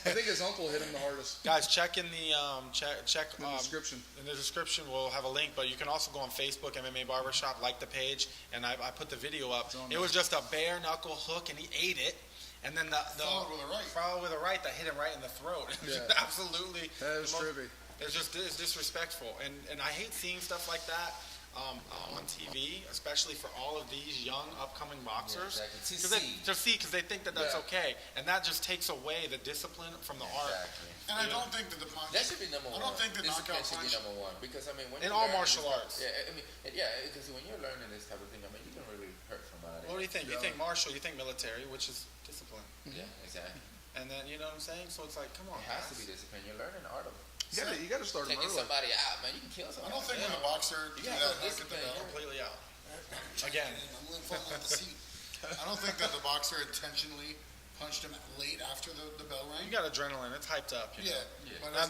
[SPEAKER 4] I think his uncle hit him the hardest.
[SPEAKER 2] Guys, check in the check
[SPEAKER 4] in the description.
[SPEAKER 2] In the description, we'll have a link, but you can also go on Facebook, MMA Barber ShOp, like the page, and I put the video up. It was just a bare knuckle hook, and he ate it. And then the followed with a right that hit him right in the throat. Absolutely.
[SPEAKER 4] That was trippy.
[SPEAKER 2] It's disrespectful, and I hate seeing stuff like that on TV, especially for all of these young upcoming boxers. Because they think that that's okay, and that just takes away the discipline from the art.
[SPEAKER 5] And I don't think that the punch.
[SPEAKER 3] That should be number one.
[SPEAKER 5] I don't think the knockout
[SPEAKER 3] should
[SPEAKER 5] punch
[SPEAKER 3] be number one because when
[SPEAKER 2] in all martial arts.
[SPEAKER 3] Because when you're learning this type of thing, you can really hurt somebody.
[SPEAKER 2] What do you think? You think martial? You think military, which is discipline?
[SPEAKER 3] Yeah, exactly.
[SPEAKER 2] And then you know what I'm saying. So it's like, come on.
[SPEAKER 3] It has to be discipline. You're learning the art of it.
[SPEAKER 4] You got to start
[SPEAKER 3] taking somebody out, man. You can kill somebody.
[SPEAKER 5] I don't think when a boxer
[SPEAKER 2] completely out. Again,
[SPEAKER 5] I'm going to fall off the seat. I don't think that the boxer intentionally punched him late after the bell rang.
[SPEAKER 2] You got adrenaline. It's hyped up.
[SPEAKER 5] Yeah.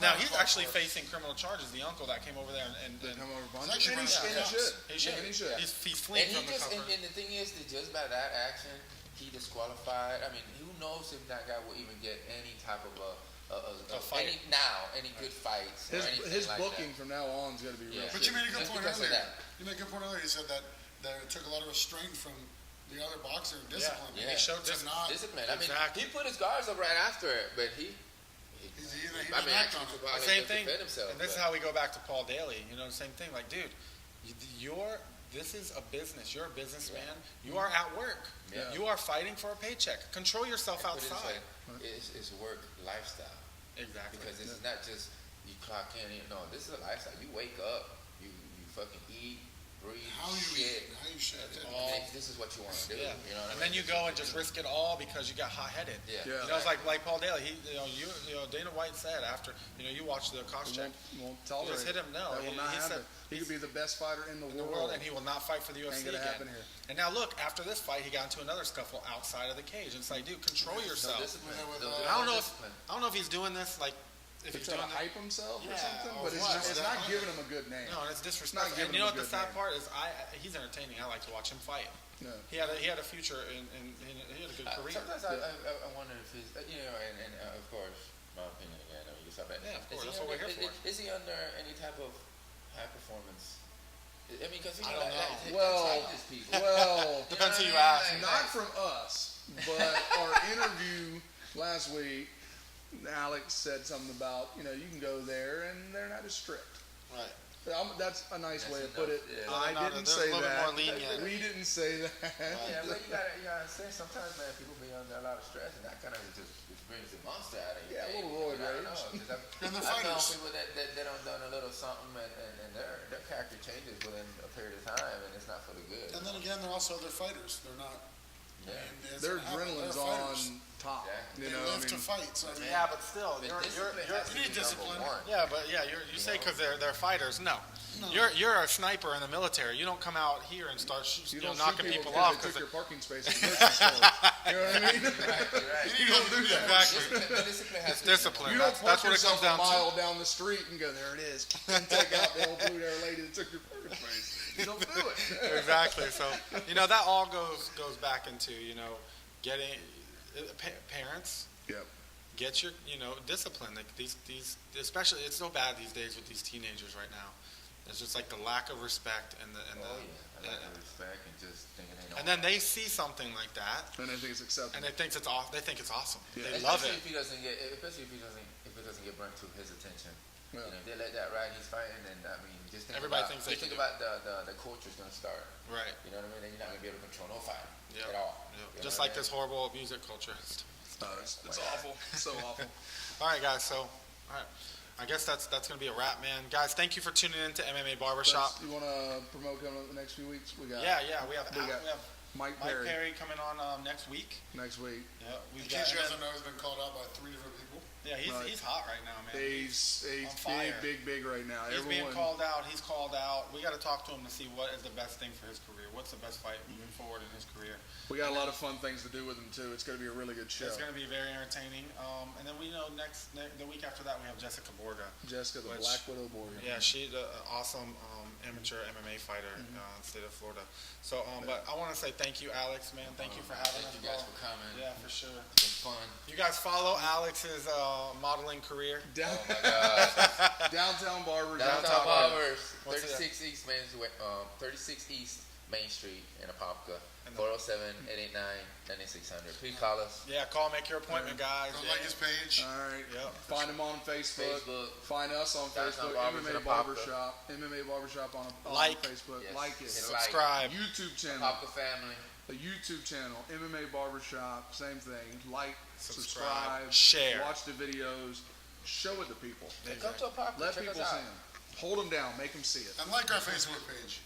[SPEAKER 2] Now he's actually facing criminal charges. The uncle that came over there and
[SPEAKER 4] come over
[SPEAKER 2] he should. He's fleeing from the cover.
[SPEAKER 3] And the thing is, that just by that action, he disqualified. I mean, who knows if that guy will even get any type of a fight any good fights.
[SPEAKER 4] His booking from now on is going to be real.
[SPEAKER 5] But you made a good point earlier. You said that it took a lot of restraint from the other boxer discipline.
[SPEAKER 2] He showed
[SPEAKER 3] discipline. I mean, he put his guards up right after it, but he
[SPEAKER 2] same thing. And this is how we go back to Paul Daly. The same thing. Like, dude, this is a business. You're a businessman. You are at work. You are fighting for a paycheck. Control yourself outside.
[SPEAKER 3] It's work lifestyle.
[SPEAKER 2] Exactly.
[SPEAKER 3] Because this is not just you clock in. This is a lifestyle. You wake up, you fucking eat, breathe,
[SPEAKER 5] how you shit.
[SPEAKER 3] This is what you want to do.
[SPEAKER 2] Yeah.
[SPEAKER 3] You know what I mean?
[SPEAKER 2] And then you go and just risk it all because you got hot-headed. It's like Paul Daly. Dana White said after you watch the cost check.
[SPEAKER 4] Won't tolerate.
[SPEAKER 2] Just hit him. No,
[SPEAKER 4] that will not happen. He could be the best fighter in the world,
[SPEAKER 2] and he will not fight for the UFC
[SPEAKER 4] again.
[SPEAKER 2] Happen here. And now look, after this fight, he got into another scuffle outside of the cage. And it's like, dude, control yourself. I don't know if he's doing this like.
[SPEAKER 4] If he's trying to hype himself or something, but it's not giving him a good name.
[SPEAKER 2] No, and it's disrespectful. And you know what the sad part is? He's entertaining. I like to watch him fight.
[SPEAKER 4] No.
[SPEAKER 2] He had a future and he had a good career.
[SPEAKER 3] Sometimes I wonder if he's and of course my opinion again. I mean, you saw that.
[SPEAKER 2] Yeah, of course. That's what we're here for.
[SPEAKER 3] Is he under any type of high performance? I mean, because
[SPEAKER 2] I don't know.
[SPEAKER 4] Well,
[SPEAKER 2] depends who you ask.
[SPEAKER 4] Not from us, but our interview last week. Alex said something about, you can go there and they're not as strict.
[SPEAKER 2] Right.
[SPEAKER 4] That's a nice way to put it.
[SPEAKER 2] Yeah.
[SPEAKER 4] I didn't say that.
[SPEAKER 2] We
[SPEAKER 4] didn't say that.
[SPEAKER 3] Yeah, but you gotta say sometimes, man, people be under a lot of stress, and that kind of just brings the monster out of you.
[SPEAKER 4] Yeah, a little roid rage.
[SPEAKER 5] And the
[SPEAKER 3] I know
[SPEAKER 5] fighters.
[SPEAKER 3] people that done a little something, and their character changes within a period of time, and it's not for the good.
[SPEAKER 5] And then again, they're also their fighters. They're not.
[SPEAKER 3] Yeah.
[SPEAKER 4] Their adrenaline's on top.
[SPEAKER 5] They live to fight. So
[SPEAKER 2] yeah, but still,
[SPEAKER 3] you
[SPEAKER 5] need discipline.
[SPEAKER 2] Yeah, but you say because they're fighters. No. You're a sniper in the military. You don't come out here and start knocking people off
[SPEAKER 4] because they took your parking space at the grocery store. You know what I mean?
[SPEAKER 3] Right.
[SPEAKER 4] You don't do that.
[SPEAKER 2] Exactly. It's discipline.
[SPEAKER 4] You don't
[SPEAKER 2] That's what it comes down
[SPEAKER 4] a mile down the street and go, there it is, and take out the old blue-hair lady that took your parking space. You don't do it.
[SPEAKER 2] Exactly. So that all goes back into getting parents.
[SPEAKER 4] Yep.
[SPEAKER 2] Get your discipline. Like these especially it's so bad these days with these teenagers right now. It's just like the lack of respect and the
[SPEAKER 3] lack of respect and just thinking they don't.
[SPEAKER 2] And then they see something like that,
[SPEAKER 4] and they think it's acceptable.
[SPEAKER 2] And they think it's awesome.
[SPEAKER 4] Yeah.
[SPEAKER 2] They love it.
[SPEAKER 3] Especially if it doesn't get brought to his attention.
[SPEAKER 4] Yeah.
[SPEAKER 3] You know, if they let that ride, he's fighting, and I mean, just think
[SPEAKER 2] Everybody
[SPEAKER 3] about,
[SPEAKER 2] thinks they
[SPEAKER 3] just think
[SPEAKER 2] can
[SPEAKER 3] about the culture's gonna start.
[SPEAKER 2] Right.
[SPEAKER 3] You know what I mean? Then you're not gonna be able to control no fighter
[SPEAKER 2] Yep.
[SPEAKER 3] at all.
[SPEAKER 2] Yep.
[SPEAKER 3] You
[SPEAKER 2] Just
[SPEAKER 3] know
[SPEAKER 2] like
[SPEAKER 3] what I
[SPEAKER 2] this horrible music culture.
[SPEAKER 4] It's awful. So awful.
[SPEAKER 2] All right, guys. So, all right. I guess that's gonna be a wrap, man. Guys, thank you for tuning in to MMA Barber ShOp.
[SPEAKER 4] You want to promote coming up the next few weeks? We got
[SPEAKER 2] Yeah, we have
[SPEAKER 4] Mike
[SPEAKER 2] Mike
[SPEAKER 4] Perry
[SPEAKER 2] Perry coming on next week.
[SPEAKER 4] next week.
[SPEAKER 2] Yeah,
[SPEAKER 5] In
[SPEAKER 2] we've
[SPEAKER 5] case you
[SPEAKER 2] got.
[SPEAKER 5] guys don't know, he's been called out by 3 different people.
[SPEAKER 2] Yeah, he's hot right now, man.
[SPEAKER 4] He's
[SPEAKER 2] on fire.
[SPEAKER 4] big right now.
[SPEAKER 2] He's being called out. He's called out. We got to talk to him to see what is the best thing for his career. What's the best fight moving forward in his career?
[SPEAKER 4] We got a lot of fun things to do with him too. It's going to be a really good show.
[SPEAKER 2] It's going to be very entertaining. And then we know the week after that we have Jessica Borga.
[SPEAKER 4] Jessica, the
[SPEAKER 2] which-
[SPEAKER 4] Black Widow Borga.
[SPEAKER 2] Yeah, she's an awesome amateur MMA fighter in the state of Florida. So, but I want to say thank you, Alex, man. Thank you for having us.
[SPEAKER 3] Thank you guys
[SPEAKER 2] bro.
[SPEAKER 3] for coming.
[SPEAKER 2] Yeah, for sure.
[SPEAKER 3] It's been fun.
[SPEAKER 2] You guys follow Alex's modeling career.
[SPEAKER 4] Down,
[SPEAKER 3] Oh my God.
[SPEAKER 4] Downtown Barbers.
[SPEAKER 3] DownTown Barbers,
[SPEAKER 2] What's
[SPEAKER 3] 36 East 36 East Main Street in Apopka.
[SPEAKER 2] And
[SPEAKER 3] 407-889-9600. Please call us.
[SPEAKER 2] Yeah, make your appointment, guys.
[SPEAKER 5] Go
[SPEAKER 2] Yeah.
[SPEAKER 5] like his page.
[SPEAKER 4] All right.
[SPEAKER 2] Yep.
[SPEAKER 4] Find him on Facebook. Find us on
[SPEAKER 3] Downtown
[SPEAKER 4] Facebook.
[SPEAKER 3] Barbers
[SPEAKER 4] MMA
[SPEAKER 3] in
[SPEAKER 4] Barber
[SPEAKER 3] Apopka.
[SPEAKER 4] ShOp. MMA Barber ShOp on
[SPEAKER 2] Like.
[SPEAKER 4] Facebook.
[SPEAKER 3] Yes.
[SPEAKER 4] Like it.
[SPEAKER 3] Hit
[SPEAKER 2] Subscribe.
[SPEAKER 4] YouTube channel.
[SPEAKER 3] Apopka family.
[SPEAKER 4] A YouTube channel. MMA Barber ShOp. Same thing. Like,
[SPEAKER 2] Subscribe,
[SPEAKER 4] subscribe,
[SPEAKER 2] share.
[SPEAKER 4] watch the videos, show it to people.
[SPEAKER 3] Hey, come to Apopka.
[SPEAKER 4] Let
[SPEAKER 3] Check
[SPEAKER 4] people
[SPEAKER 3] us
[SPEAKER 4] see
[SPEAKER 3] out.
[SPEAKER 4] them. Hold them down. Make them see it.
[SPEAKER 5] And like our Facebook page.